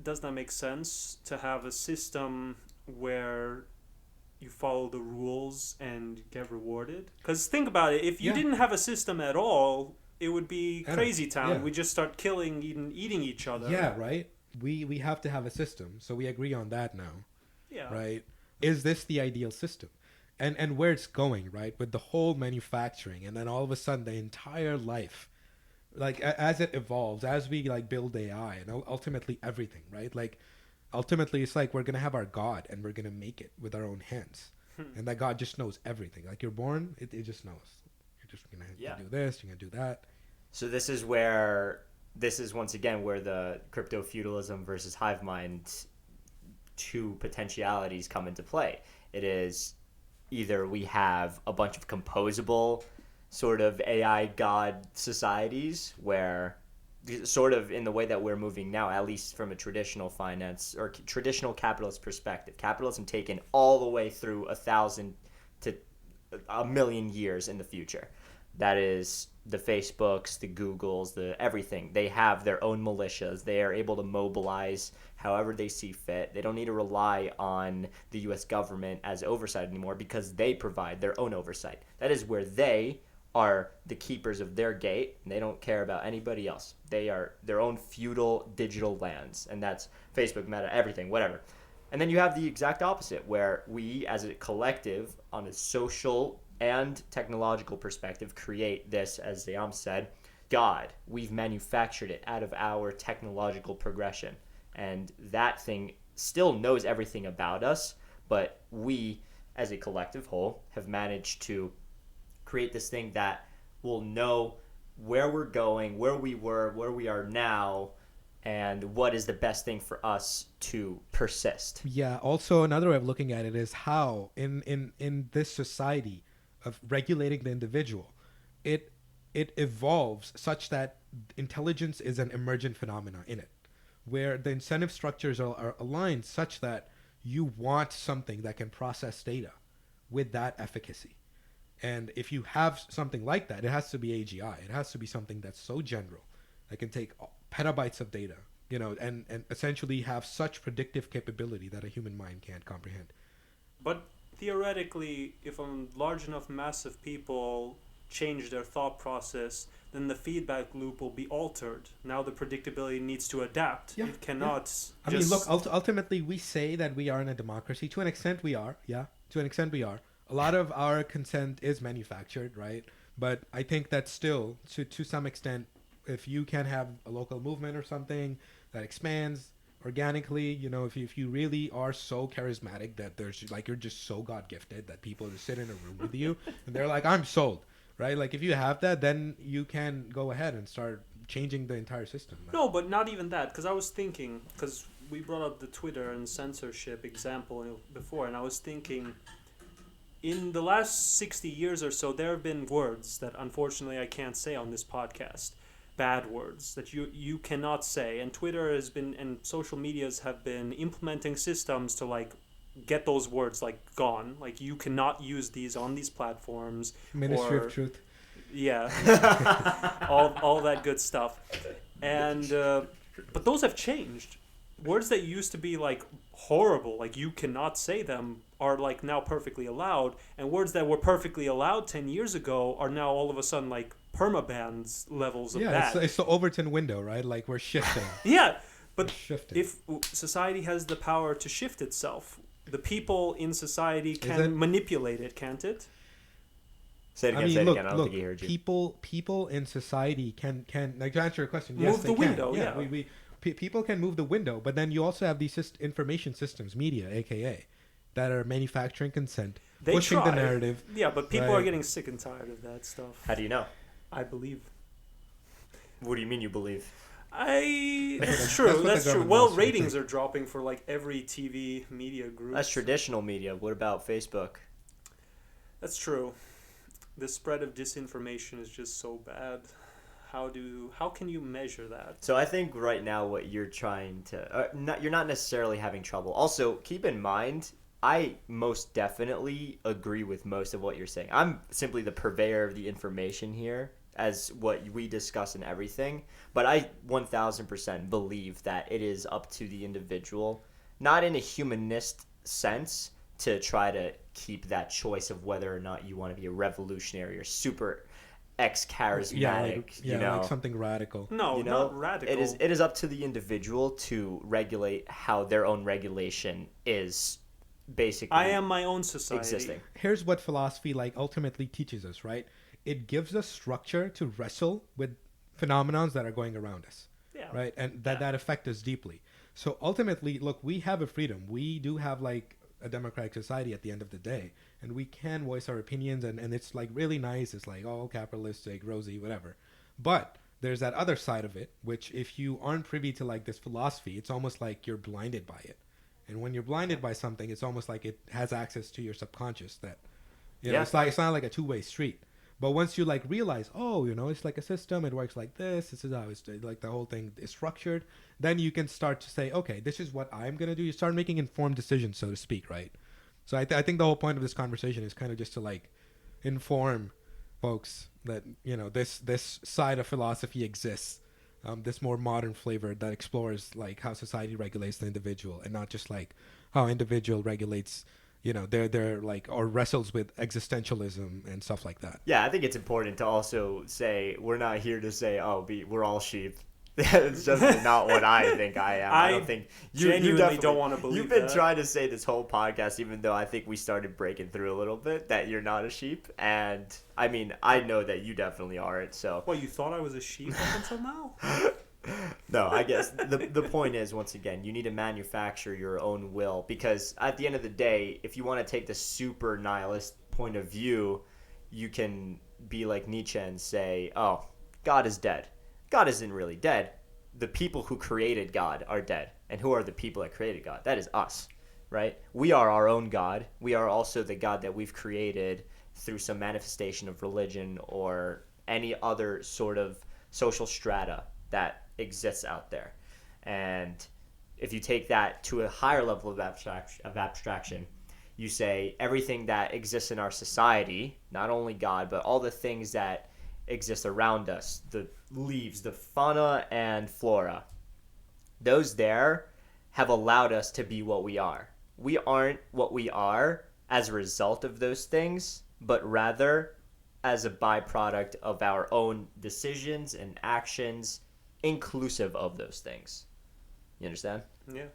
[SPEAKER 1] does that make sense to have a system where you follow the rules and get rewarded? Because think about it, if you
[SPEAKER 3] Yeah.
[SPEAKER 1] didn't have a system at all, it would be crazy town.
[SPEAKER 3] Yeah.
[SPEAKER 1] We just start killing, eating each other.
[SPEAKER 3] Yeah, right. We have to have a system, so we agree on that now.
[SPEAKER 1] Yeah.
[SPEAKER 3] Right? Is this the ideal system? And where it's going, right? With the whole manufacturing, and then all of a sudden the entire life, like as it evolves, as we like build AI, and ultimately everything, right? Like ultimately it's like we're gonna have our God, and we're gonna make it with our own hands, and that God just knows everything. Like, you're born, it just knows. You're just gonna do this, you're gonna do that.
[SPEAKER 2] So this is once again where the crypto feudalism versus hive mind two potentialities come into play. It is either we have a bunch of composable sort of AI god societies where, sort of in the way that we're moving now, at least from a traditional finance or traditional capitalist perspective, capitalism taken all the way through 1,000 to 1,000,000 years in the future. That is the Facebooks, the Googles, the everything. They have their own militias. They are able to mobilize however they see fit. They don't need to rely on the U.S. government as oversight anymore, because they provide their own oversight. That is where they are the keepers of their gate, and they don't care about anybody else. They are their own feudal digital lands, and that's Facebook, Meta, everything, whatever. And then you have the exact opposite, where we as a collective on a social and technological perspective create this, as Zeyaam said, God. We've manufactured it out of our technological progression. And that thing still knows everything about us, but we, as a collective whole, have managed to create this thing that will know where we're going, where we were, where we are now, and what is the best thing for us to persist.
[SPEAKER 3] Yeah. Also, another way of looking at it is how in this society of regulating the individual, it evolves such that intelligence is an emergent phenomena in it, where the incentive structures are aligned such that you want something that can process data with that efficacy. And if you have something like that, it has to be AGI. It has to be something that's so general that can take petabytes of data, and essentially have such predictive capability that a human mind can't comprehend.
[SPEAKER 1] But theoretically, if a large enough mass of people change their thought process, then the feedback loop will be altered. Now the predictability needs to adapt. It cannot
[SPEAKER 3] I mean, look, ultimately we say that we are in a democracy. To an extent we are, to an extent we are. A lot of our consent is manufactured, right? But I think that still, to some extent, if you can have a local movement or something that expands, organically. If you really are so charismatic that there's like you're just so God gifted that people just sit in a room with you and they're like, I'm sold, right? Like if you have that, then you can go ahead and start changing the entire system.
[SPEAKER 1] No, but not even that, because I was thinking, because we brought up the Twitter and censorship example before, and I was thinking, in the last 60 years or so, there have been words that unfortunately I can't say on this podcast. Bad words that you cannot say. And Twitter has been, and social medias have been implementing systems to like get those words like gone. Like you cannot use these on these platforms.
[SPEAKER 3] Ministry of Truth.
[SPEAKER 1] Yeah. all that good stuff. And but those have changed. Words that used to be like horrible, like you cannot say them, are like now perfectly allowed, and words that were perfectly allowed 10 years ago are now all of a sudden like permabans levels of bad.
[SPEAKER 3] It's the Overton window, right? Like we're shifting.
[SPEAKER 1] Yeah, but if society has the power to shift itself, the people in society can manipulate it, can't it?
[SPEAKER 2] Say it again, I don't think he heard you.
[SPEAKER 3] People in society can like, to answer your question,
[SPEAKER 1] move
[SPEAKER 3] yes,
[SPEAKER 1] the window. Yeah.
[SPEAKER 3] People can move the window, but then you also have these information systems, media, aka, that are manufacturing consent, pushing the narrative.
[SPEAKER 1] Yeah, but people are getting sick and tired of that stuff.
[SPEAKER 2] How do you know?
[SPEAKER 1] I believe.
[SPEAKER 2] What do you mean you believe?
[SPEAKER 1] That's true. That's true. Well, ratings are dropping for like every TV media group.
[SPEAKER 2] That's traditional media. What about Facebook?
[SPEAKER 1] That's true. The spread of disinformation is just so bad. How can you measure that?
[SPEAKER 2] So I think right now what you're trying to you're not necessarily having trouble. Also, keep in mind, I most definitely agree with most of what you're saying. I'm simply the purveyor of the information here as what we discuss and everything, but I 1000% believe that it is up to the individual, not in a humanist sense, to try to keep that choice of whether or not you want to be a revolutionary or super charismatic,
[SPEAKER 3] like something radical.
[SPEAKER 1] No, not radical.
[SPEAKER 2] It is up to the individual to regulate how their own regulation is basically.
[SPEAKER 1] I am my own society.
[SPEAKER 2] Existing.
[SPEAKER 3] Here's what philosophy like ultimately teaches us, right? It gives us structure to wrestle with phenomenons that are going around us, right? And that affect us deeply. So ultimately, look, we have a freedom. We do have like a democratic society at the end of the day, and we can voice our opinions, and it's like really nice. It's like all capitalistic, rosy, whatever. But there's that other side of it, which if you aren't privy to like this philosophy, it's almost like you're blinded by it. And when you're blinded by something, it's almost like it has access to your subconscious. That it's not like a two-way street. But once you like realize, it's like a system, it works like this is how it's like the whole thing is structured, then you can start to say, okay, this is what I'm going to do. You start making informed decisions, so to speak, right? So I think the whole point of this conversation is kind of just to like inform folks that, this side of philosophy exists, this more modern flavor that explores like how society regulates the individual and not just like how individual regulates they're like, or wrestles with existentialism and stuff like that.
[SPEAKER 2] Yeah, I think it's important to also say we're not here to say, we're all sheep. It's just not what I think I am. I don't think you
[SPEAKER 1] genuinely don't want to believe
[SPEAKER 2] You've been trying to say this whole podcast, even though I think we started breaking through a little bit, that you're not a sheep. And I mean, I know that you definitely aren't. So.
[SPEAKER 1] Well, you thought I was a sheep up until now?
[SPEAKER 2] No, I guess the point is, once again, you need to manufacture your own will, because at the end of the day, if you want to take the super nihilist point of view, you can be like Nietzsche and say, God is dead. God isn't really dead. The people who created God are dead. And who are the people that created God? That is us, right? We are our own God. We are also the God that we've created through some manifestation of religion or any other sort of social strata that exists out there. And if you take that to a higher level of abstraction, you say everything that exists in our society, not only God, but all the things that exist around us, the leaves, the fauna and flora, those there have allowed us to be what we are. We aren't what we are as a result of those things, but rather as a byproduct of our own decisions and actions inclusive of those things. You understand?
[SPEAKER 1] Yeah.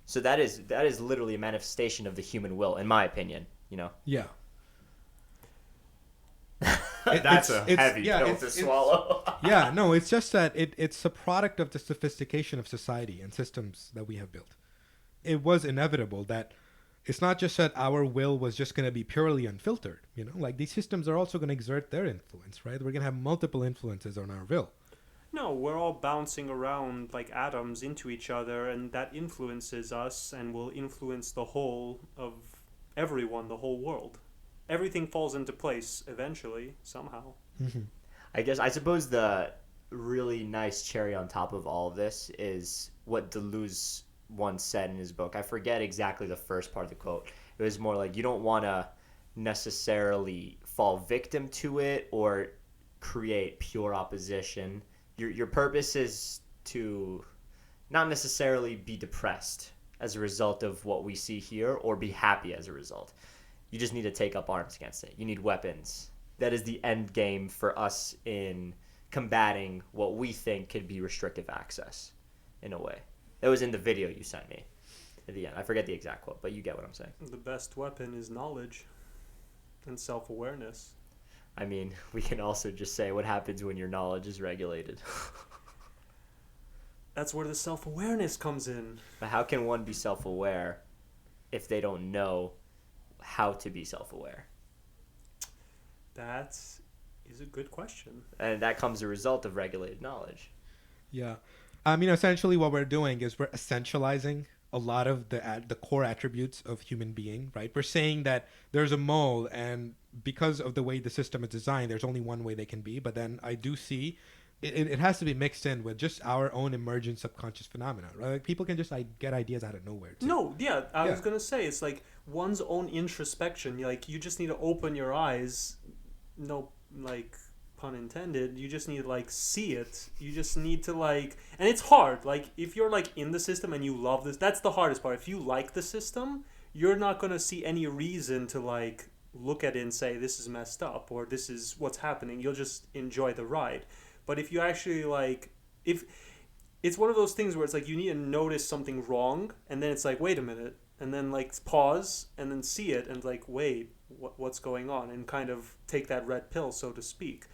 [SPEAKER 2] So that is literally a manifestation of the human will, in my opinion,
[SPEAKER 3] Yeah.
[SPEAKER 2] That's a heavy pill to swallow.
[SPEAKER 3] Yeah, no, it's just that it's a product of the sophistication of society and systems that we have built. It was inevitable that it's not just that our will was just going to be purely unfiltered. Like these systems are also going to exert their influence, right? We're going to have multiple influences on our will.
[SPEAKER 1] No, we're all bouncing around like atoms into each other, and that influences us and will influence the whole of everyone, the whole world. Everything falls into place eventually, somehow.
[SPEAKER 2] I suppose the really nice cherry on top of all of this is what Deleuze once said in his book. I forget exactly the first part of the quote. It was more like you don't want to necessarily fall victim to it or create pure opposition. Your purpose is to not necessarily be depressed as a result of what we see here or be happy as a result. You just need to take up arms against it. You need weapons. That is the end game for us in combating what we think could be restrictive access in a way. That was in the video you sent me at the end. I forget the exact quote, but you get what I'm saying.
[SPEAKER 1] The best weapon is knowledge and self-awareness.
[SPEAKER 2] I mean, we can also just say what happens when your knowledge is regulated.
[SPEAKER 1] That's where the self-awareness comes in.
[SPEAKER 2] But how can one be self-aware if they don't know how to be self-aware?
[SPEAKER 1] That is a good question.
[SPEAKER 2] And that comes as a result of regulated knowledge.
[SPEAKER 3] Yeah. Essentially what we're doing is we're essentializing a lot of the core attributes of human being, right? We're saying that there's a mole, and because of the way the system is designed, there's only one way they can be. But then I do see it has to be mixed in with just our own emergent subconscious phenomena, right? Like people can just get ideas out of nowhere too.
[SPEAKER 1] No, yeah, I was gonna say it's like one's own introspection. Like you just need to open your eyes. No, like pun intended. You just need to like see it. You just need to like, and it's hard. Like if you're like in the system and you love this, that's the hardest part. If you like the system, you're not gonna see any reason to like look at it and say this is messed up or this is what's happening. You'll just enjoy the ride. But if you actually like, if it's one of those things where it's like you need to notice something wrong, and then it's like, wait a minute, and then like pause and then see it and like, wait, what's going on, and kind of take that red pill, so to speak.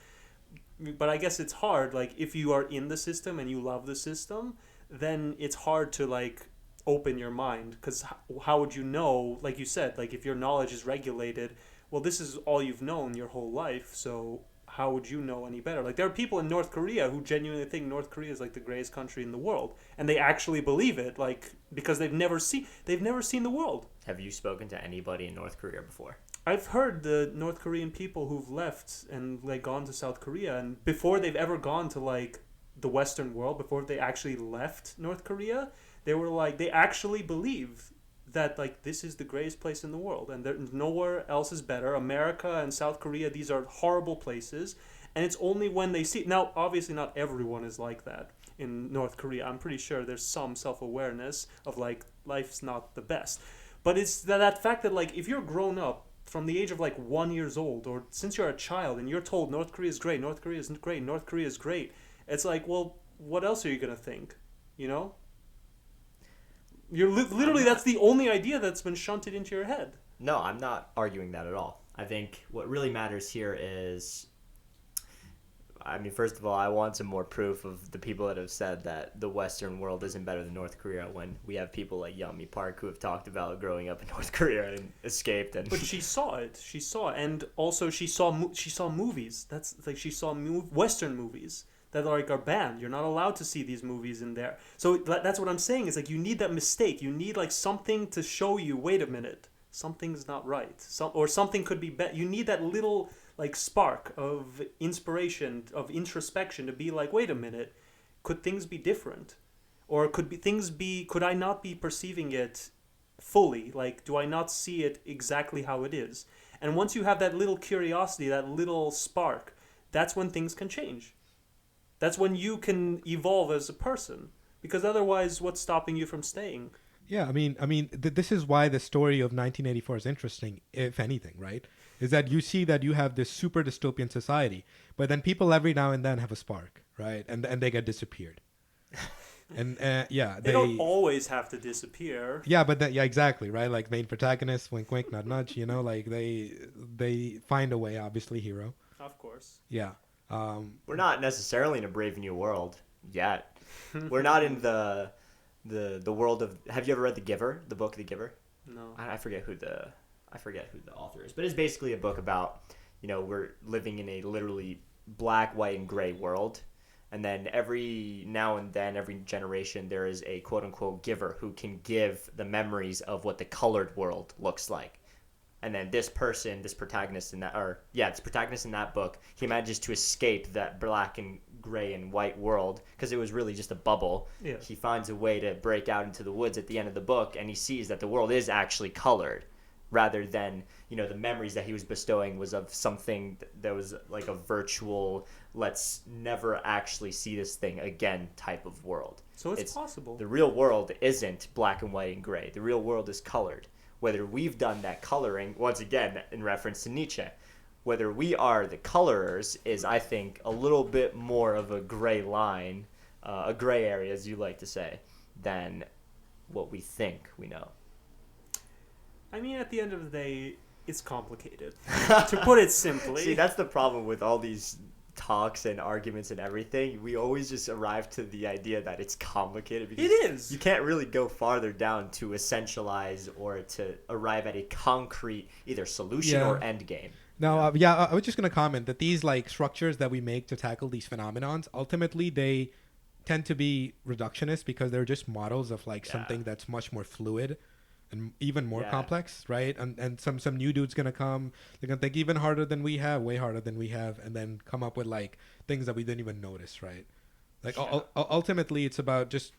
[SPEAKER 1] But I guess it's hard. Like if you are in the system and you love the system, then it's hard to like open your mind, because how would you know? Like you said, like if your knowledge is regulated, well, this is all you've known your whole life, so how would you know any better? Like there are people in North Korea who genuinely think North Korea is like the greatest country in the world, and they actually believe it, like because they've never seen the world.
[SPEAKER 2] Have you spoken to anybody in North Korea before?
[SPEAKER 1] I've heard the North Korean people who've left and like gone to South Korea, and before they've ever gone to like the Western world, before they actually left North Korea, they were like, they actually believe that like this is the greatest place in the world and there nowhere else is better. America and South Korea, these are horrible places, and it's only when they see, now obviously not everyone is like that in North Korea. I'm pretty sure there's some self-awareness of like life's not the best, but it's that fact that like if you're grown up from the age of like 1 year old, or since you're a child, and you're told North Korea is great, North Korea is great, North Korea is great, it's like, well, what else are you gonna think, you know? You're literally, that's the only idea that's been shunted into your head.
[SPEAKER 2] No, I'm not arguing that at all. I think what really matters here is, I mean, first of all, I want some more proof of the people that have said that the Western world isn't better than North Korea, when we have people like Yami Park who have talked about growing up in North Korea and escaped. And
[SPEAKER 1] but she saw it, and also she saw movies. That's like she saw Western movies that are banned. You're not allowed to see these movies in there. So that's what I'm saying, is like you need that mistake. You need like something to show you, wait a minute, something's not right. Or something could be better. You need that little like spark of inspiration, of introspection, to be like, wait a minute, could things be different? Or could I not be perceiving it fully? Like, do I not see it exactly how it is? And once you have that little curiosity, that little spark, that's when things can change. That's when you can evolve as a person, because otherwise, what's stopping you from staying?
[SPEAKER 3] Yeah, I mean, this is why the story of 1984 is interesting, if anything, right? Is that you see that you have this super dystopian society, but then people every now and then have a spark, right? And they get disappeared. And yeah,
[SPEAKER 1] They don't always have to disappear.
[SPEAKER 3] yeah, but yeah, exactly, right? Like main protagonist, wink, wink, nudge, nudge. Like they find a way. Obviously, hero.
[SPEAKER 1] Of course.
[SPEAKER 3] Yeah.
[SPEAKER 2] We're not necessarily in a Brave New World yet. We're not in the world of. Have you ever read The Giver? The book The Giver?
[SPEAKER 1] No.
[SPEAKER 2] I forget who the author is, but it's basically a book about we're living in a literally black, white, and gray world. And then every now and then, every generation, there is a quote-unquote giver who can give the memories of what the colored world looks like. And then this protagonist in that book, he manages to escape that black and gray and white world because it was really just a bubble.
[SPEAKER 1] Yeah.
[SPEAKER 2] He finds a way to break out into the woods at the end of the book, and he sees that the world is actually colored, rather than the memories that he was bestowing was of something that was like a virtual, let's never actually see this thing again type of world.
[SPEAKER 1] So it's possible.
[SPEAKER 2] The real world isn't black and white and gray. The real world is colored. Whether we've done that coloring, once again in reference to Nietzsche, whether we are the colorers is, I think, a little bit more of a gray line, a gray area, as you like to say, than what we think we know.
[SPEAKER 1] I mean, at the end of the day, it's complicated, to put it simply.
[SPEAKER 2] See, that's the problem with all these talks and arguments and everything. We always just arrive to the idea that it's complicated. Because
[SPEAKER 1] it is.
[SPEAKER 2] You can't really go farther down to essentialize or to arrive at a concrete either solution or end game.
[SPEAKER 3] No, I was just going to comment that these like structures that we make to tackle these phenomenons, ultimately they tend to be reductionist because they're just models of like something that's much more fluid and even more complex, right? And some new dude's gonna come. They're gonna think even harder than we have, way harder than we have, and then come up with like things that we didn't even notice, right? Like ultimately, it's about just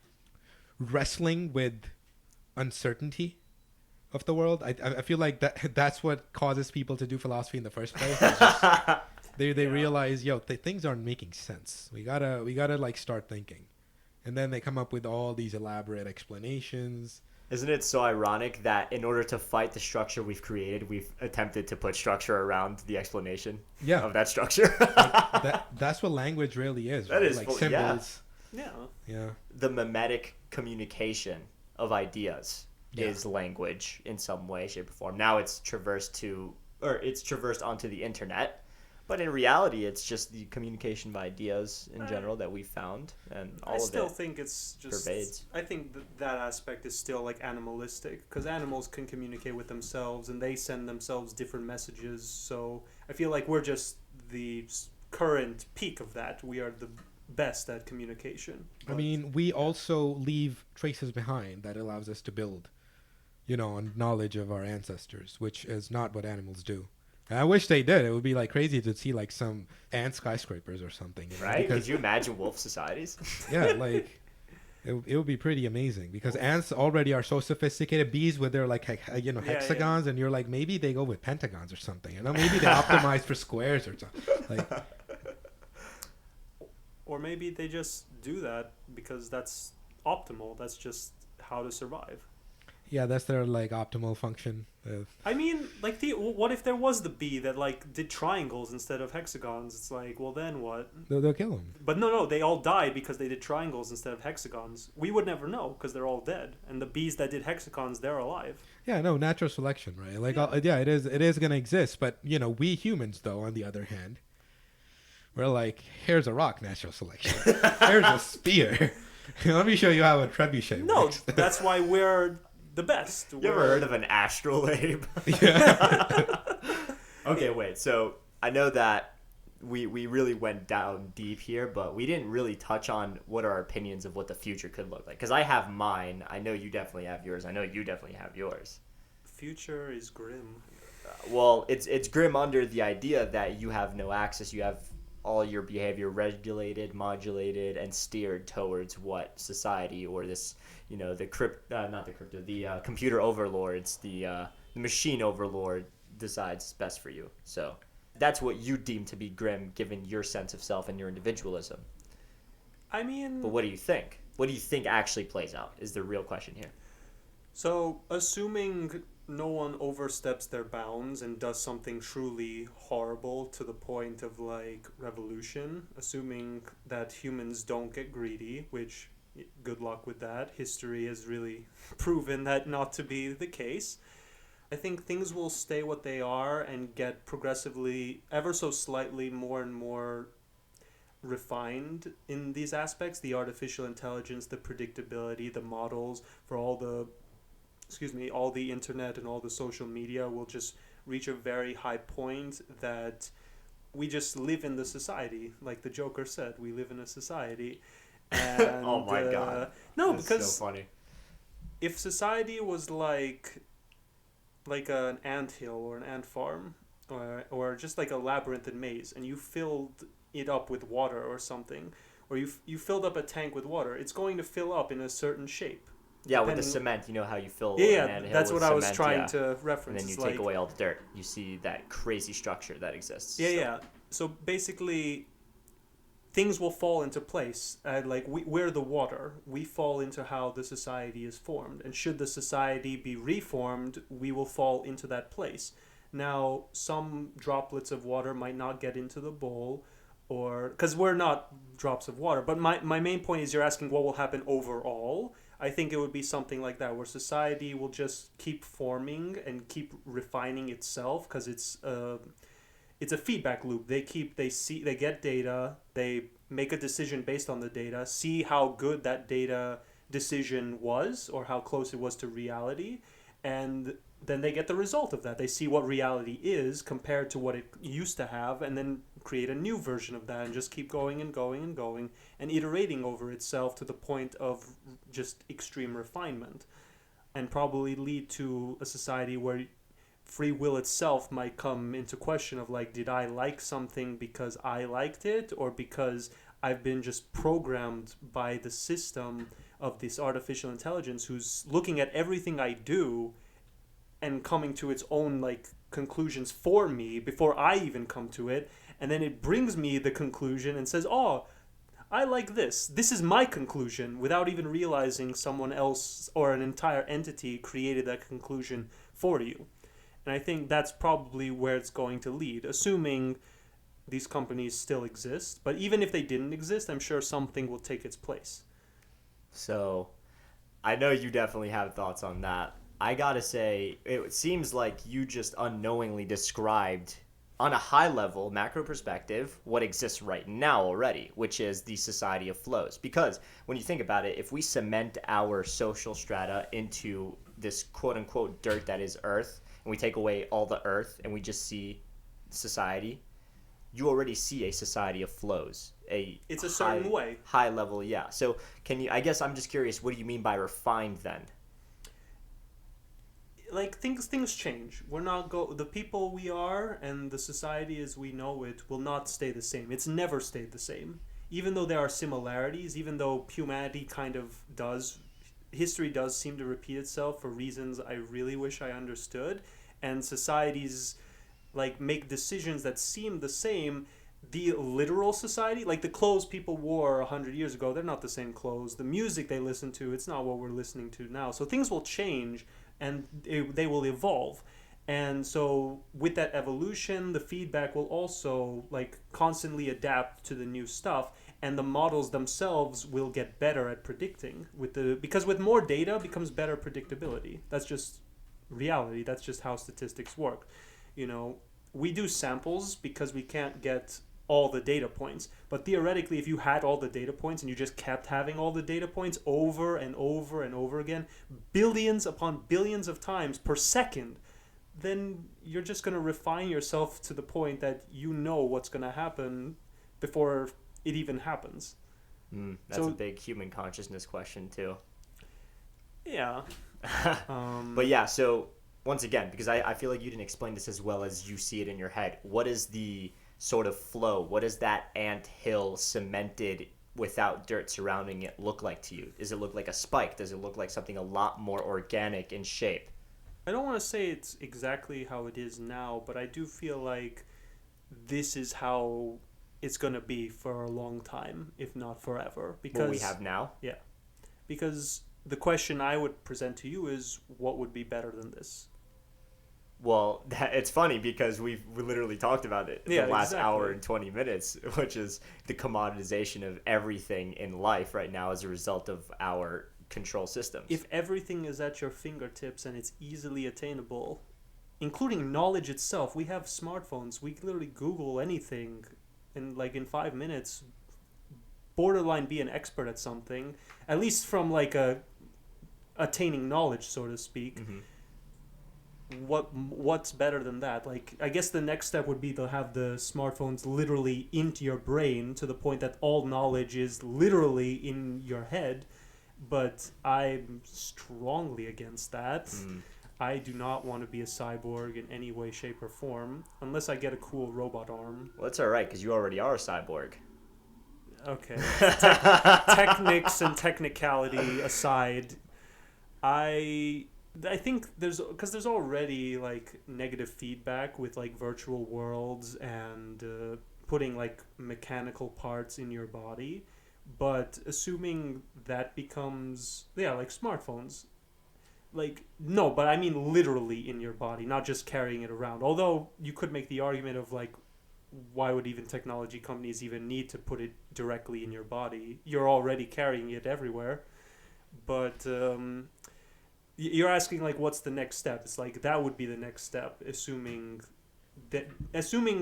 [SPEAKER 3] wrestling with uncertainty of the world. I feel like that's what causes people to do philosophy in the first place. They realize, things aren't making sense. We gotta like start thinking, and then they come up with all these elaborate explanations.
[SPEAKER 2] Isn't it so ironic that in order to fight the structure we've created, we've attempted to put structure around the explanation of that structure?
[SPEAKER 3] That's what language really is.
[SPEAKER 2] That
[SPEAKER 3] right?
[SPEAKER 2] is
[SPEAKER 3] like symbols.
[SPEAKER 1] Yeah.
[SPEAKER 2] The mimetic communication of ideas is language in some way, shape, or form. Now it's traversed onto the internet. But in reality, it's just the communication of ideas in general that we found, and all of it. I
[SPEAKER 1] still think it's just
[SPEAKER 2] pervades.
[SPEAKER 1] I think that aspect is still like animalistic, because animals can communicate with themselves and they send themselves different messages. So I feel like we're just the current peak of that. We are the best at communication.
[SPEAKER 3] I mean, we also leave traces behind that allows us to build, on knowledge of our ancestors, which is not what animals do. I wish they did. It would be like crazy to see like some ant skyscrapers or something.
[SPEAKER 2] Right? Could you imagine wolf societies?
[SPEAKER 3] Yeah, like it would be pretty amazing because ants already are so sophisticated. Bees with their like hexagons, and you're like maybe they go with pentagons or something. Maybe they optimize for squares or something. Like,
[SPEAKER 1] or maybe they just do that because that's optimal. That's just how to survive.
[SPEAKER 3] Yeah, that's their like optimal function.
[SPEAKER 1] I mean, like what if there was the bee that like did triangles instead of hexagons? It's like, well, then what?
[SPEAKER 3] They'll kill them.
[SPEAKER 1] But no, they all died because they did triangles instead of hexagons. We would never know because they're all dead, and the bees that did hexagons, they're alive.
[SPEAKER 3] Yeah, no, natural selection, right? Like, it is gonna exist, but we humans, though, on the other hand, we're like, here's a rock, natural selection. Here's a spear. Let me show you how a trebuchet works.
[SPEAKER 1] No, that's why we're the best.
[SPEAKER 2] You ever heard of an astrolabe?
[SPEAKER 3] Yeah.
[SPEAKER 2] Okay, wait. So I know that we really went down deep here, but we didn't really touch on what our opinions of what the future could look like. Because I have mine. I know you definitely have yours. I know you definitely have yours.
[SPEAKER 1] Future is grim.
[SPEAKER 2] Well, it's grim under the idea that you have no access. You have all your behavior regulated, modulated, and steered towards what society or this, the computer overlords, the machine overlord decides is best for you. So that's what you deem to be grim, given your sense of self and your individualism.
[SPEAKER 1] I mean...
[SPEAKER 2] But what do you think? What do you think actually plays out is the real question here.
[SPEAKER 1] So, assuming no one oversteps their bounds and does something truly horrible to the point of, like, revolution, assuming that humans don't get greedy, which good luck with that. History has really proven that not to be the case. I think things will stay what they are and get progressively, ever so slightly, more and more refined in these aspects. The artificial intelligence, the predictability, the models for all the internet and all the social media will just reach a very high point that we just live in the society. Like the Joker said, we live in a society. And,
[SPEAKER 2] Oh my god.
[SPEAKER 1] No,
[SPEAKER 2] That's
[SPEAKER 1] because
[SPEAKER 2] so funny.
[SPEAKER 1] if society was like an anthill or an ant farm, or just like a labyrinth and maze, and you filled it up with water or something, or you filled up a tank with water, it's going to fill up in a certain shape.
[SPEAKER 2] Yeah, with the
[SPEAKER 1] Depending-
[SPEAKER 2] cement, you know how you fill
[SPEAKER 1] Yeah,
[SPEAKER 2] an anthill
[SPEAKER 1] that's
[SPEAKER 2] with
[SPEAKER 1] what I was
[SPEAKER 2] cement,
[SPEAKER 1] trying
[SPEAKER 2] yeah.
[SPEAKER 1] to reference.
[SPEAKER 2] And then you
[SPEAKER 1] It's
[SPEAKER 2] take
[SPEAKER 1] like,
[SPEAKER 2] away all the dirt. You see that crazy structure that exists.
[SPEAKER 1] Yeah,
[SPEAKER 2] So-
[SPEAKER 1] yeah. So basically, things will fall into place. Like we're the water. We fall into how the society is formed. And should the society be reformed, we will fall into that place. Now, some droplets of water might not get into the bowl, or because we're not drops of water. But my main point is you're asking what will happen overall. I think it would be something like that, where society will just keep forming and keep refining itself, because it's a feedback loop. They get data, they make a decision based on the data, see how good that data decision was or how close it was to reality, and then they get the result of that. They see what reality is compared to what it used to have, and then create a new version of that and just keep going and going and going and iterating over itself to the point of just extreme refinement, and probably lead to a society where free will itself might come into question of like, did I like something because I liked it, or because I've been just programmed by the system of this artificial intelligence who's looking at everything I do and coming to its own like conclusions for me before I even come to it, and then it brings me the conclusion and says, oh, I like this. This is my conclusion, without even realizing someone else or an entire entity created that conclusion for you. And I think that's probably where it's going to lead, assuming these companies still exist. But even if they didn't exist, I'm sure something will take its place.
[SPEAKER 2] So, I know you definitely have thoughts on that. I gotta say, it seems like you just unknowingly described, on a high level, macro perspective, what exists right now already, which is the society of flows. Because when you think about it, if we cement our social strata into this quote-unquote dirt that is Earth, and we take away all the Earth, and we just see society, you already see a society of flows.
[SPEAKER 1] It's a certain way.
[SPEAKER 2] High level, yeah. So I guess I'm just curious, what do you mean by refined then?
[SPEAKER 1] Like things change. The people we are and the society as we know it will not stay the same. It's never stayed the same. Even though there are similarities, even though humanity kind of does, history does seem to repeat itself for reasons I really wish I understood, and societies like make decisions that seem the same. The literal society, like the clothes people wore 100 years ago, they're not the same clothes. The music they listen to, it's not what we're listening to now. So things will change, and they will evolve. And so with that evolution, the feedback will also like constantly adapt to the new stuff, and the models themselves will get better at predicting because with more data becomes better predictability. That's just reality. That's just how statistics work. We do samples because we can't get all the data points, but theoretically if you had all the data points and you just kept having all the data points over and over and over again, billions upon billions of times per second, then you're just going to refine yourself to the point that you know what's going to happen before it even happens.
[SPEAKER 2] That's a big human consciousness question too.
[SPEAKER 1] Yeah.
[SPEAKER 2] But yeah, so once again, because I feel like you didn't explain this as well as you see it in your head, what is the sort of flow? What does that ant hill cemented without dirt surrounding it look like to you? Does it look like a spike? Does it look like something a lot more organic in shape?
[SPEAKER 1] I don't want to say it's exactly how it is now, but I do feel like this is how it's going to be for a long time, if not forever. Because
[SPEAKER 2] what we have now?
[SPEAKER 1] Yeah. Because the question I would present to you is, what would be better than this?
[SPEAKER 2] Well, it's funny because we literally talked about it the last hour and 20 minutes, which is the commoditization of everything in life right now as a result of our control systems.
[SPEAKER 1] If everything is at your fingertips and it's easily attainable, including knowledge itself, we have smartphones. We can literally Google anything in 5 minutes, borderline be an expert at something, at least from like a attaining knowledge, so to speak.
[SPEAKER 2] Mm-hmm.
[SPEAKER 1] What's better than that? Like, I guess the next step would be to have the smartphones literally into your brain to the point that all knowledge is literally in your head. But I'm strongly against that. I do not want to be a cyborg in any way, shape, or form unless I get a cool robot arm.
[SPEAKER 2] Well, that's all right because you already are a cyborg.
[SPEAKER 1] Okay. Techniques and technicality aside, I think there's already like negative feedback with like virtual worlds and putting like mechanical parts in your body, but assuming that becomes like smartphones, like no, but I mean literally in your body, not just carrying it around. Although you could make the argument of like, why would even technology companies even need to put it directly in your body? You're already carrying it everywhere, but you're asking like what's the next step. It's like that would be the next step, assuming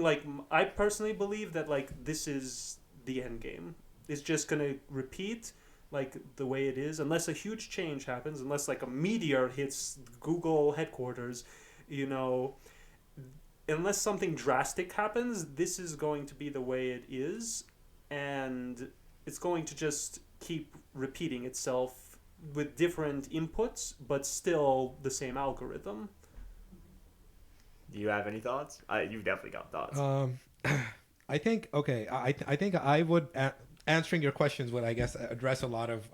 [SPEAKER 1] like I personally believe that like this is the end game. It's just gonna repeat like the way it is unless a huge change happens, unless like a meteor hits Google headquarters, unless something drastic happens. This is going to be the way it is, and it's going to just keep repeating itself with different inputs, but still the same algorithm.
[SPEAKER 2] Do you have any thoughts? You've definitely got thoughts.
[SPEAKER 3] I think, okay, I think I would, answering your questions would, I guess, address a lot of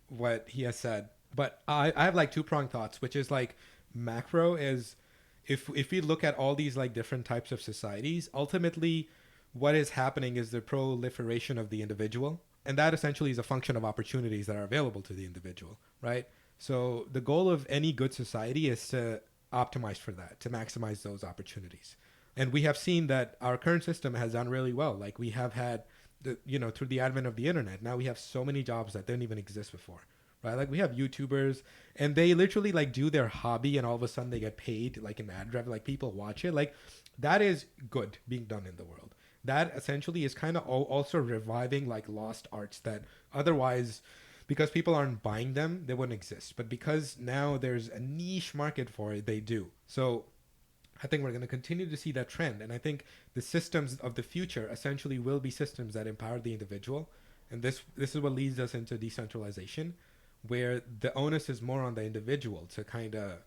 [SPEAKER 3] what he has said. But I have like two-pronged thoughts, which is like macro is, if we look at all these like different types of societies, ultimately what is happening is the proliferation of the individual. And that essentially is a function of opportunities that are available to the individual, right? So the goal of any good society is to optimize for that, to maximize those opportunities. And we have seen that our current system has done really well. Like we have had, through the advent of the internet, now we have so many jobs that didn't even exist before, right? Like we have YouTubers and they literally like do their hobby and all of a sudden they get paid like an ad rev, like people watch it. Like that is good being done in the world. That essentially is kind of also reviving like lost arts that otherwise, because people aren't buying them, they wouldn't exist. But because now there's a niche market for it, they do. So I think we're going to continue to see that trend. And I think the systems of the future essentially will be systems that empower the individual. And this is what leads us into decentralization, where the onus is more on the individual to kind of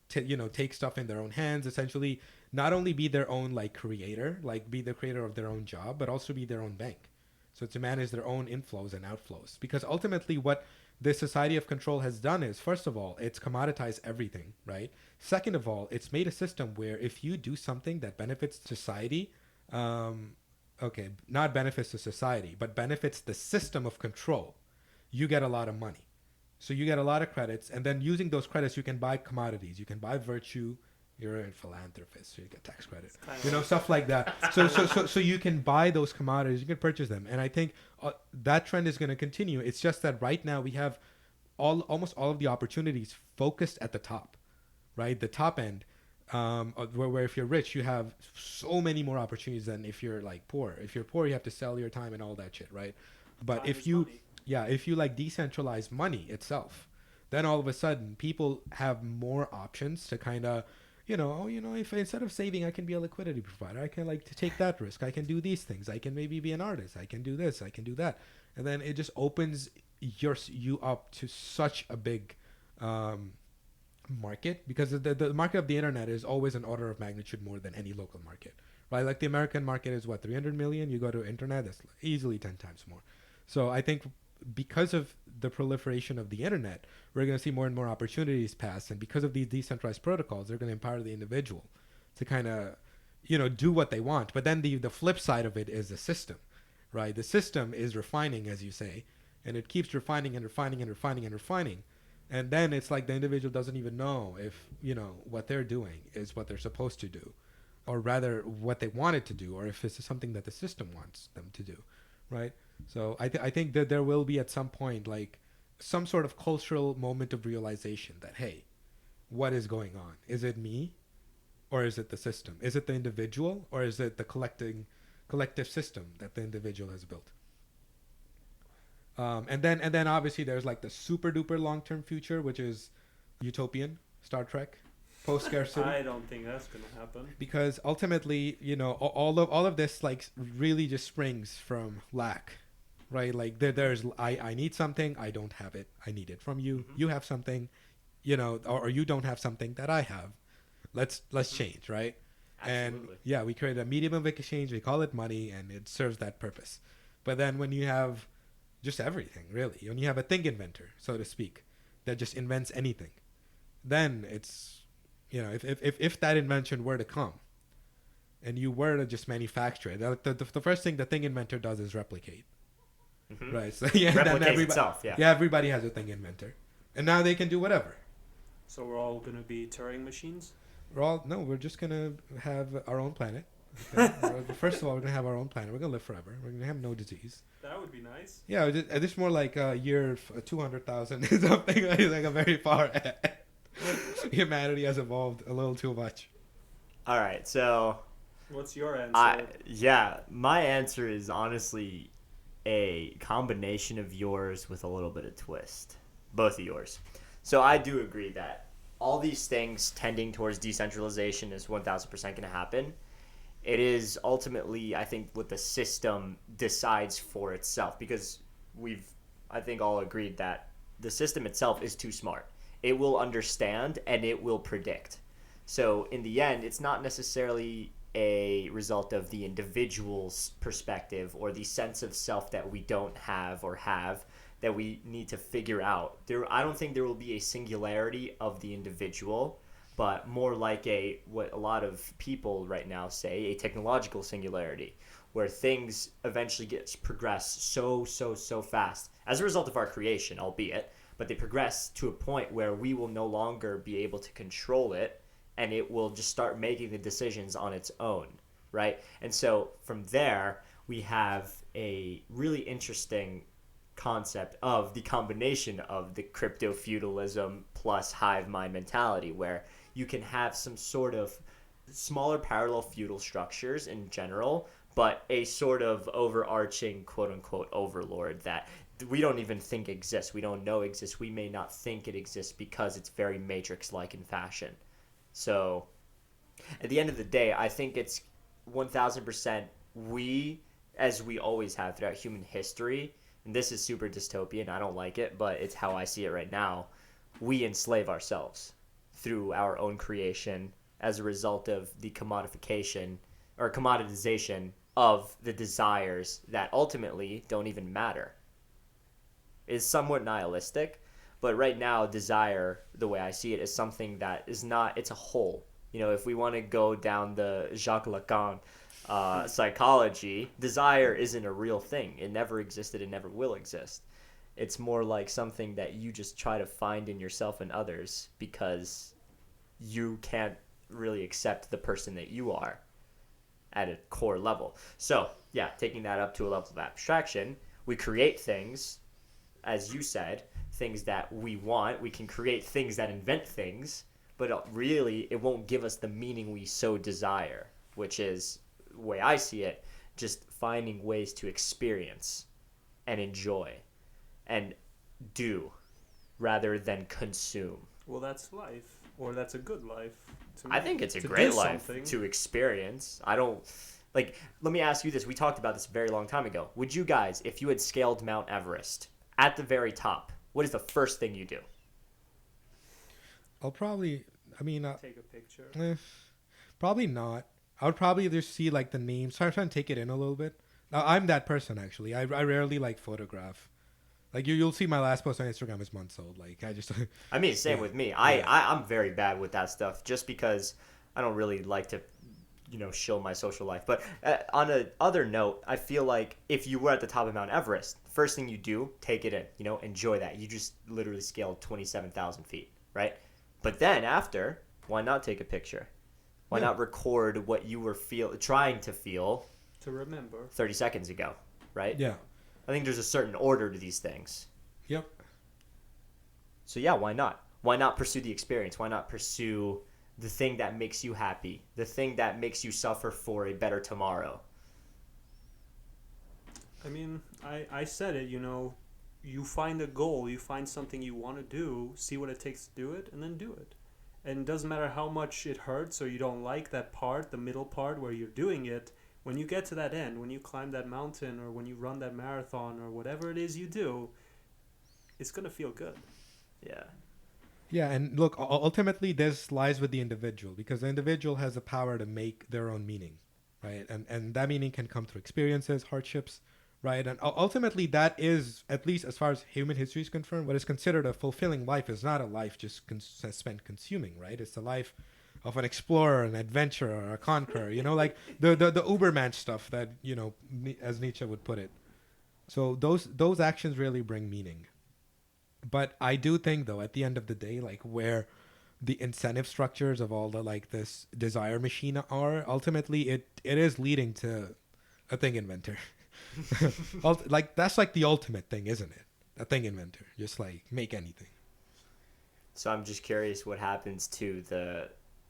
[SPEAKER 3] take stuff in their own hands, essentially not only be their own like creator, like be the creator of their own job, but also be their own bank. So to manage their own inflows and outflows. Because ultimately what this society of control has done is, first of all, it's commoditized everything, right? Second of all, it's made a system where if you do something that benefits society, not benefits to society, but benefits the system of control, you get a lot of money. So you get a lot of credits, and then using those credits, you can buy commodities. You can buy virtue. You're a philanthropist, so you get tax credit. Stuff like that. So you can buy those commodities. You can purchase them, and I think that trend is going to continue. It's just that right now we have almost all of the opportunities focused at the top, right? The top end, where if you're rich, you have so many more opportunities than if you're like poor. If you're poor, you have to sell your time and all that shit, right? But if you like decentralize money itself, then all of a sudden people have more options to kind of, if instead of saving, I can be a liquidity provider. I can like to take that risk. I can do these things. I can maybe be an artist. I can do this. I can do that. And then it just opens you up to such a big market, because the market of the internet is always an order of magnitude more than any local market, right? Like the American market is 300 million. You go to internet, that's easily 10 times more. So I think because of the proliferation of the internet, we're going to see more and more opportunities pass. And because of these decentralized protocols, they're going to empower the individual to kind of, do what they want. But then the flip side of it is the system, right? The system is refining, as you say, and it keeps refining and refining and refining and refining. And then it's like the individual doesn't even know if, what they're doing is what they're supposed to do, or rather what they wanted to do, or if it's something that the system wants them to do, right? So I think that there will be at some point like some sort of cultural moment of realization that, hey, what is going on? Is it me, or is it the system? Is it the individual, or is it the collective system that the individual has built? And then obviously there's like the super duper long term future, which is utopian, Star Trek, post scarcity.
[SPEAKER 1] I don't think that's gonna happen.
[SPEAKER 3] Because ultimately, all of this like really just springs from lack, right? Like there's I need something, I don't have it, I need it from you. You have something, or you don't have something that I have. Let's change, right?
[SPEAKER 2] Absolutely.
[SPEAKER 3] And yeah, we create a medium of exchange. We call it money, and it serves that purpose. But then when you have just everything, really, when you have a thing inventor, so to speak, that just invents anything, then it's, if that invention were to come, and you were to just manufacture it, the first thing the thing inventor does is replicate, right? So yeah,
[SPEAKER 2] Replicates itself. Yeah.
[SPEAKER 3] Yeah, everybody has a thing inventor, and now they can do whatever.
[SPEAKER 1] So we're all gonna be Turing machines.
[SPEAKER 3] We're just gonna have our own planet. Okay? First of all, we're gonna have our own planet. We're gonna live forever. We're gonna have no disease.
[SPEAKER 1] That would be nice.
[SPEAKER 3] Yeah, it's more like a year 200,000 something like a very far ahead. Humanity has evolved a little too much.
[SPEAKER 2] All right, so
[SPEAKER 1] What's your answer?
[SPEAKER 2] my answer is honestly a combination of yours with a little bit of twist. Both of yours. So I do agree that all these things tending towards decentralization is 1000% going to happen. It is ultimately, I think, what the system decides for itself, because I think, all agreed that the system itself is too smart. It will understand and it will predict. So in the end, it's not necessarily a result of the individual's perspective or the sense of self that we don't have or have that we need to figure out. I don't think there will be a singularity of the individual, but more like what a lot of people right now say, a technological singularity, where things eventually progress so fast as a result of our creation, albeit, but they progress to a point where we will no longer be able to control it, and it will just start making the decisions on its own, right? And so from there, we have a really interesting concept of the combination of the crypto feudalism plus hive mind mentality, where you can have some sort of smaller parallel feudal structures in general, but a sort of overarching quote unquote overlord that we don't even think exists. We don't know exists. We may not think it exists because it's very matrix like in fashion. So at the end of the day, I think it's 1000% we, as we always have throughout human history, and this is super dystopian, I don't like it, but it's how I see it right now, we enslave ourselves through our own creation as a result of the commodification or commoditization of the desires that ultimately don't even matter. It's somewhat nihilistic, but right now desire, the way I see it, is something that is not, it's a whole. If we want to go down the Jacques Lacan psychology, desire isn't a real thing. It never existed, it never will exist. It's more like something that you just try to find in yourself and others because you can't really accept the person that you are at a core level. So, yeah, taking that up to a level of abstraction, we create things, as you said, things that we want. We can create things that invent things, but really it won't give us the meaning we so desire, which is, the way I see it, just finding ways to experience and enjoy and do rather than consume.
[SPEAKER 1] Well, that's life, or that's a good life.
[SPEAKER 2] I think it's a great life to experience. I don't, let me ask you this. We talked about this a very long time ago. Would you guys, if you had scaled Mount Everest at the very top, what is the first thing you do?
[SPEAKER 3] I'll probably,
[SPEAKER 1] take a picture.
[SPEAKER 3] Probably not. I would probably just see like the names. So I'm trying to take it in a little bit. Now, I'm that person actually. I rarely photograph. Like you'll see my last post on Instagram is months old. Like I just.
[SPEAKER 2] Same with me. I'm very bad with that stuff just because I don't really like to shill my social life. But on a other note, I feel like if you were at the top of Mount Everest, first thing you do, take it in, enjoy that. You just literally scaled 27,000 feet, right? But then after, why not take a picture? Why not record what you were trying to feel
[SPEAKER 1] to remember
[SPEAKER 2] 30 seconds ago, right?
[SPEAKER 3] Yeah.
[SPEAKER 2] I think there's a certain order to these things.
[SPEAKER 3] Yep.
[SPEAKER 2] So yeah, why not? Why not pursue the experience? Why not pursue the thing that makes you happy? The thing that makes you suffer for a better tomorrow?
[SPEAKER 1] I mean, I said it, you find a goal, you find something you want to do, see what it takes to do it, and then do it. And it doesn't matter how much it hurts or you don't like that part, the middle part where you're doing it. When you get to that end, when you climb that mountain or when you run that marathon or whatever it is you do, it's going to feel good.
[SPEAKER 2] Yeah.
[SPEAKER 3] Yeah, and look, ultimately this lies with the individual, because the individual has the power to make their own meaning, right? And that meaning can come through experiences, hardships, right? And ultimately that is, at least as far as human history is concerned, what is considered a fulfilling life is not a life just spent consuming, right? It's a life of an explorer, an adventurer, a conqueror, like the Ubermensch stuff that, as Nietzsche would put it. So those actions really bring meaning. But I do think, though, at the end of the day, like where the incentive structures of all the this desire machine are, ultimately it is leading to a thing inventor. That's the ultimate thing, isn't it? A thing inventor, just make anything.
[SPEAKER 2] So I'm just curious what happens to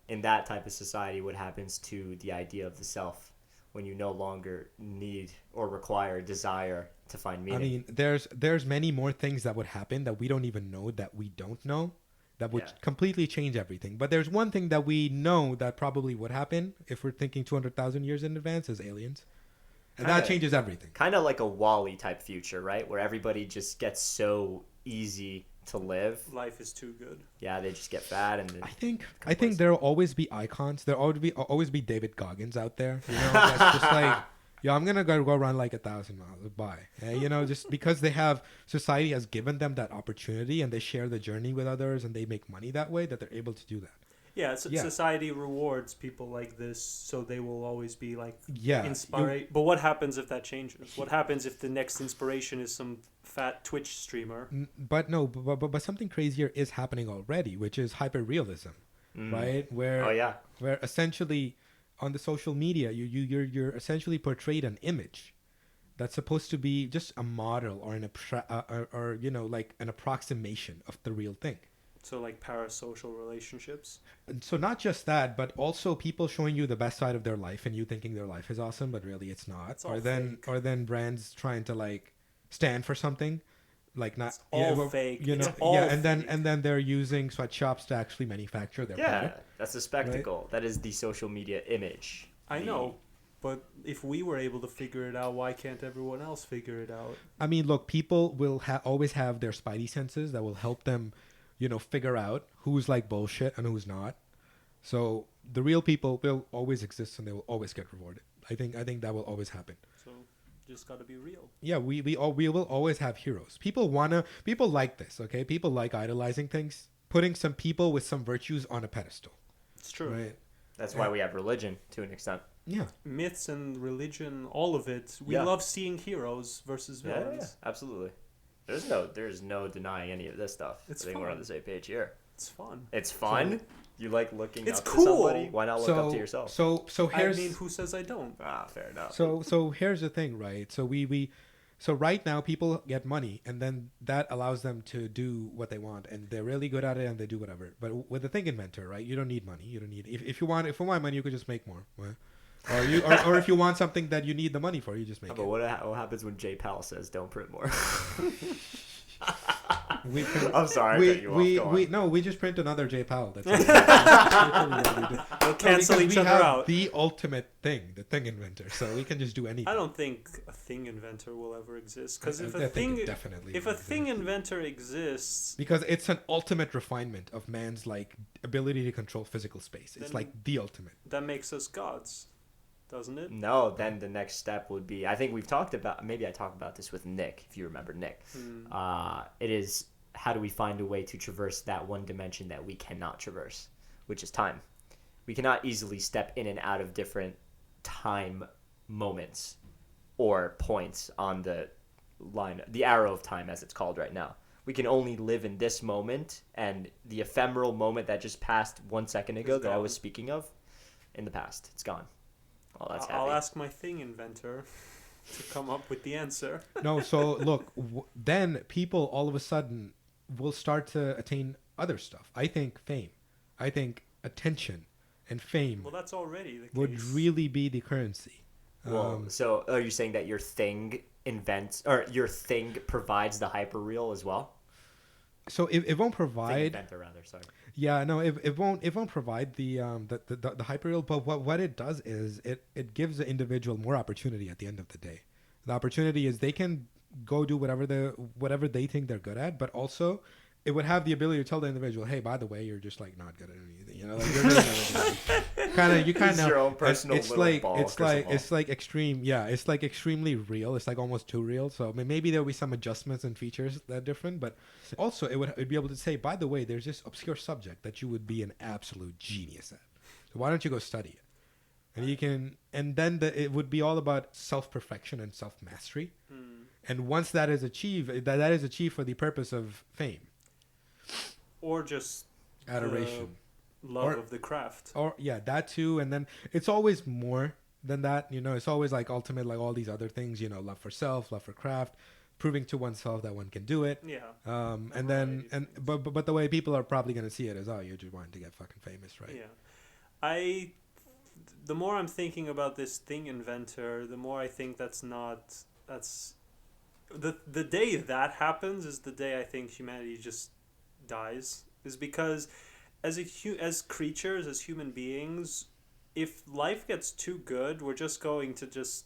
[SPEAKER 2] in that type of society, what happens to the idea of the self when you no longer need or require desire to find meaning.
[SPEAKER 3] I mean, there's many more things that would happen that we don't even know that we don't know, that would completely change everything. But there's one thing that we know that probably would happen if we're thinking 200,000 years in advance is aliens. And that changes everything.
[SPEAKER 2] Kind of like a WALL-E type future, right? Where everybody just gets so easy to live.
[SPEAKER 1] Life is too good.
[SPEAKER 2] Yeah, they just get fat and
[SPEAKER 3] I think there'll always be icons. There'll always be David Goggins out there. That's just I'm gonna go run 1,000 miles. Bye. Just because society has given them that opportunity and they share the journey with others and they make money that way, that they're able to do that.
[SPEAKER 1] Yeah, society rewards people like this, so they will always be inspired. But what happens if that changes? What happens if the next inspiration is some fat Twitch streamer?
[SPEAKER 3] But something crazier is happening already, which is hyperrealism, right? Where essentially on the social media, you're essentially portrayed an image that's supposed to be just a model or an approximation of the real thing.
[SPEAKER 1] So parasocial relationships.
[SPEAKER 3] So not just that, but also people showing you the best side of their life and you thinking their life is awesome, but really it's not.
[SPEAKER 1] It's all fake.
[SPEAKER 3] Or then brands trying to stand for something, not.
[SPEAKER 1] It's all fake. It's all
[SPEAKER 3] fake. And then they're using sweatshops to actually manufacture their product.
[SPEAKER 2] That's a spectacle. Right? That is the social media image.
[SPEAKER 1] I know. But if we were able to figure it out, why can't everyone else figure it out?
[SPEAKER 3] I mean, look, people will always have their spidey senses that will help them figure out who's bullshit and who's not. So the real people will always exist and they will always get rewarded. I think that will always happen.
[SPEAKER 1] So just got to be real.
[SPEAKER 3] Yeah, we will always have heroes. People like this, okay? People like idolizing things, putting some people with some virtues on a pedestal.
[SPEAKER 1] It's true.
[SPEAKER 3] Right?
[SPEAKER 2] That's why we have religion to an extent.
[SPEAKER 3] Yeah.
[SPEAKER 1] Myths and religion, all of it. We love seeing heroes versus villains.
[SPEAKER 2] Yeah, absolutely. There's no denying any of this stuff. I think we're on the same page here.
[SPEAKER 1] It's fun.
[SPEAKER 2] It's fun? You like looking
[SPEAKER 1] it's
[SPEAKER 2] up
[SPEAKER 1] cool.
[SPEAKER 2] to somebody? Why not look up to yourself?
[SPEAKER 3] So here's...
[SPEAKER 1] I mean, who says I don't?
[SPEAKER 2] Fair enough.
[SPEAKER 3] So here's the thing, right? So so right now people get money and then that allows them to do what they want and they're really good at it and they do whatever. But with the thing inventor, right? You don't need money. You don't need... If you want money, you could just make more. Right? Or if you want something that you need the money for, you just make it.
[SPEAKER 2] But what happens when J Pal says don't print more? I'm sorry.
[SPEAKER 3] We just print another J Pal. That's
[SPEAKER 1] we'll cancel each other out.
[SPEAKER 3] The ultimate thing, the thing inventor. So we can just do anything.
[SPEAKER 1] I don't think a thing inventor will ever exist because if a thing inventor exists,
[SPEAKER 3] because it's an ultimate refinement of man's ability to control physical space. It's the ultimate.
[SPEAKER 1] That makes us gods. Doesn't it?
[SPEAKER 2] No, then the next step would be, I think we've talked about, maybe I talked about this with Nick, if you remember Nick. It is, how do we find a way to traverse that one dimension that we cannot traverse, which is time. We cannot easily step in and out of different time moments or points on the line, the arrow of time as it's called right now. We can only live in this moment, and the ephemeral moment that just passed 1 second ago that I was speaking of, in the past, it's gone. Oh, that's happy.
[SPEAKER 1] I'll ask my thing inventor to come up with the answer.
[SPEAKER 3] No, so look, then people all of a sudden will start to attain other stuff. I think fame, I think attention and fame
[SPEAKER 1] Well, that's already the case.
[SPEAKER 3] would really be the currency.
[SPEAKER 2] Well, so are you saying that your thing provides the hyperreal as well?
[SPEAKER 3] So it won't
[SPEAKER 2] Thing
[SPEAKER 3] provide.
[SPEAKER 2] inventor, rather. Sorry.
[SPEAKER 3] Yeah, no, it won't provide the hyperreal. But what it does is it gives the individual more opportunity at the end of the day. The opportunity is they can go do whatever they think they're good at, but also it would have the ability to tell the individual, hey, by the way, you're just like not good at anything. You know, like you're really kind of
[SPEAKER 2] your own personal
[SPEAKER 3] it's
[SPEAKER 2] little
[SPEAKER 3] like
[SPEAKER 2] ball,
[SPEAKER 3] it's like extreme. Yeah, it's like extremely real. It's like almost too real. So maybe there'll be some adjustments and features that are different, but also it'd be able to say, by the way, there's this obscure subject that you would be an absolute genius at. So why don't you go study it? And you can, and then it would be all about self-perfection and self-mastery. And once that is achieved, that is achieved for the purpose of fame.
[SPEAKER 1] Or just
[SPEAKER 3] Adoration.
[SPEAKER 1] Love of the craft.
[SPEAKER 3] Or yeah, that too. And then it's always more than that. You know, it's always like ultimate, like all these other things, you know, love for self, love for craft, proving to oneself that one can do it.
[SPEAKER 1] Yeah.
[SPEAKER 3] And then, but the way people are probably going to see it is, oh, you're just wanting to get fucking famous, right?
[SPEAKER 1] Yeah. The more I'm thinking about this thing inventor, the more I think that's the day that happens is the day I think humanity just dies, is because as creatures, as human beings, if life gets too good, we're just going to just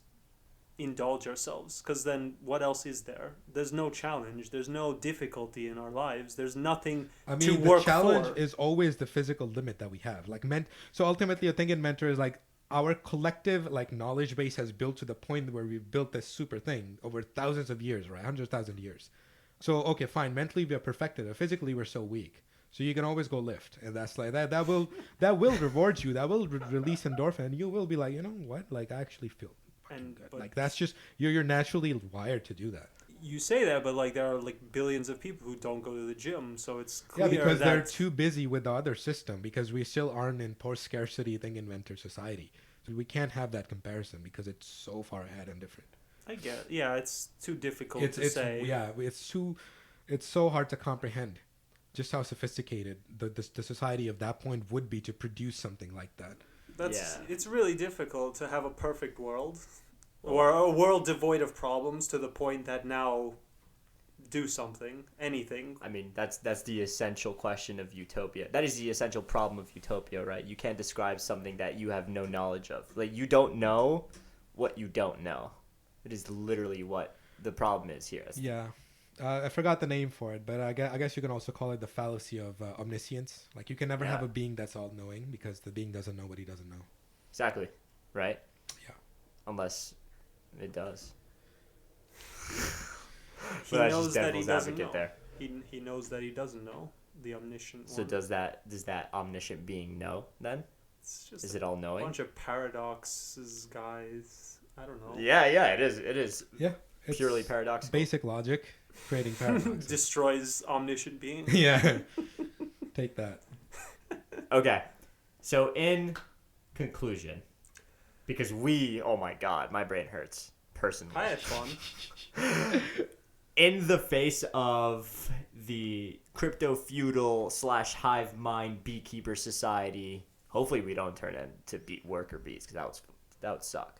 [SPEAKER 1] indulge ourselves, because then what else is there? There's no challenge, there's no difficulty in our lives, there's nothing to work for.
[SPEAKER 3] The challenge is always the physical limit that we have, like so ultimately a thing inventor is like our collective like knowledge base has built to the point where we've built this super thing over thousands of years, right? 100,000 years. So okay, fine, mentally we are perfected it, physically we're so weak, so you can always go lift, and that's like that will reward you, that will release endorphin, and you will be like, you know what, like I actually feel good. Like that's just you're naturally wired to do that.
[SPEAKER 1] You say that, but like there are like billions of people who don't go to the gym, so it's clear
[SPEAKER 3] because
[SPEAKER 1] that
[SPEAKER 3] they're too busy with the other system, because we still aren't in post-scarcity thing inventor society, so we can't have that comparison because it's so far ahead and different.
[SPEAKER 1] I get, yeah, it's too difficult to say.
[SPEAKER 3] Yeah, it's so hard to comprehend just how sophisticated the society of that point would be to produce something like that.
[SPEAKER 1] It's really difficult to have a perfect world, or a world devoid of problems to the point that now do something, anything.
[SPEAKER 2] I mean, that's the essential question of utopia. That is the essential problem of utopia, right? You can't describe something that you have no knowledge of. Like, you don't know what you don't know. It is literally what the problem is here.
[SPEAKER 3] Yeah. I forgot the name for it, but I guess you can also call it the fallacy of omniscience. Like, you can never have a being that's all-knowing, because the being doesn't know what he doesn't know.
[SPEAKER 2] Exactly. Right?
[SPEAKER 3] Yeah.
[SPEAKER 2] Unless it does.
[SPEAKER 1] He knows that he doesn't know.
[SPEAKER 2] There.
[SPEAKER 1] He knows that he doesn't know, the omniscient
[SPEAKER 2] So
[SPEAKER 1] one.
[SPEAKER 2] does that omniscient being know then?
[SPEAKER 1] It's just
[SPEAKER 2] is it all knowing?
[SPEAKER 1] A bunch of paradoxes, guys. I don't know.
[SPEAKER 2] Yeah, it is.
[SPEAKER 3] Yeah.
[SPEAKER 2] It's purely paradoxical.
[SPEAKER 3] Basic logic, creating paradoxes.
[SPEAKER 1] Destroys omniscient being.
[SPEAKER 3] Yeah. Take that.
[SPEAKER 2] Okay. So in conclusion, because oh my god, my brain hurts personally.
[SPEAKER 1] I had fun.
[SPEAKER 2] In the face of the crypto-feudal / hive mind beekeeper society, hopefully we don't turn into worker bees, because that would suck.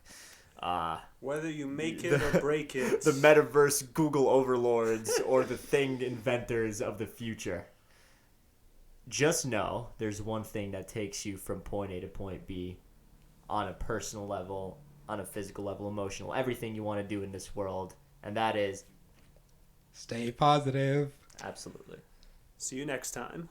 [SPEAKER 1] Whether you make it or break it.
[SPEAKER 2] The metaverse Google overlords or the thing inventors of the future. Just know there's one thing that takes you from point A to point B on a personal level, on a physical level, emotional, everything you want to do in this world, and that is
[SPEAKER 3] stay positive.
[SPEAKER 2] Absolutely.
[SPEAKER 1] See you next time.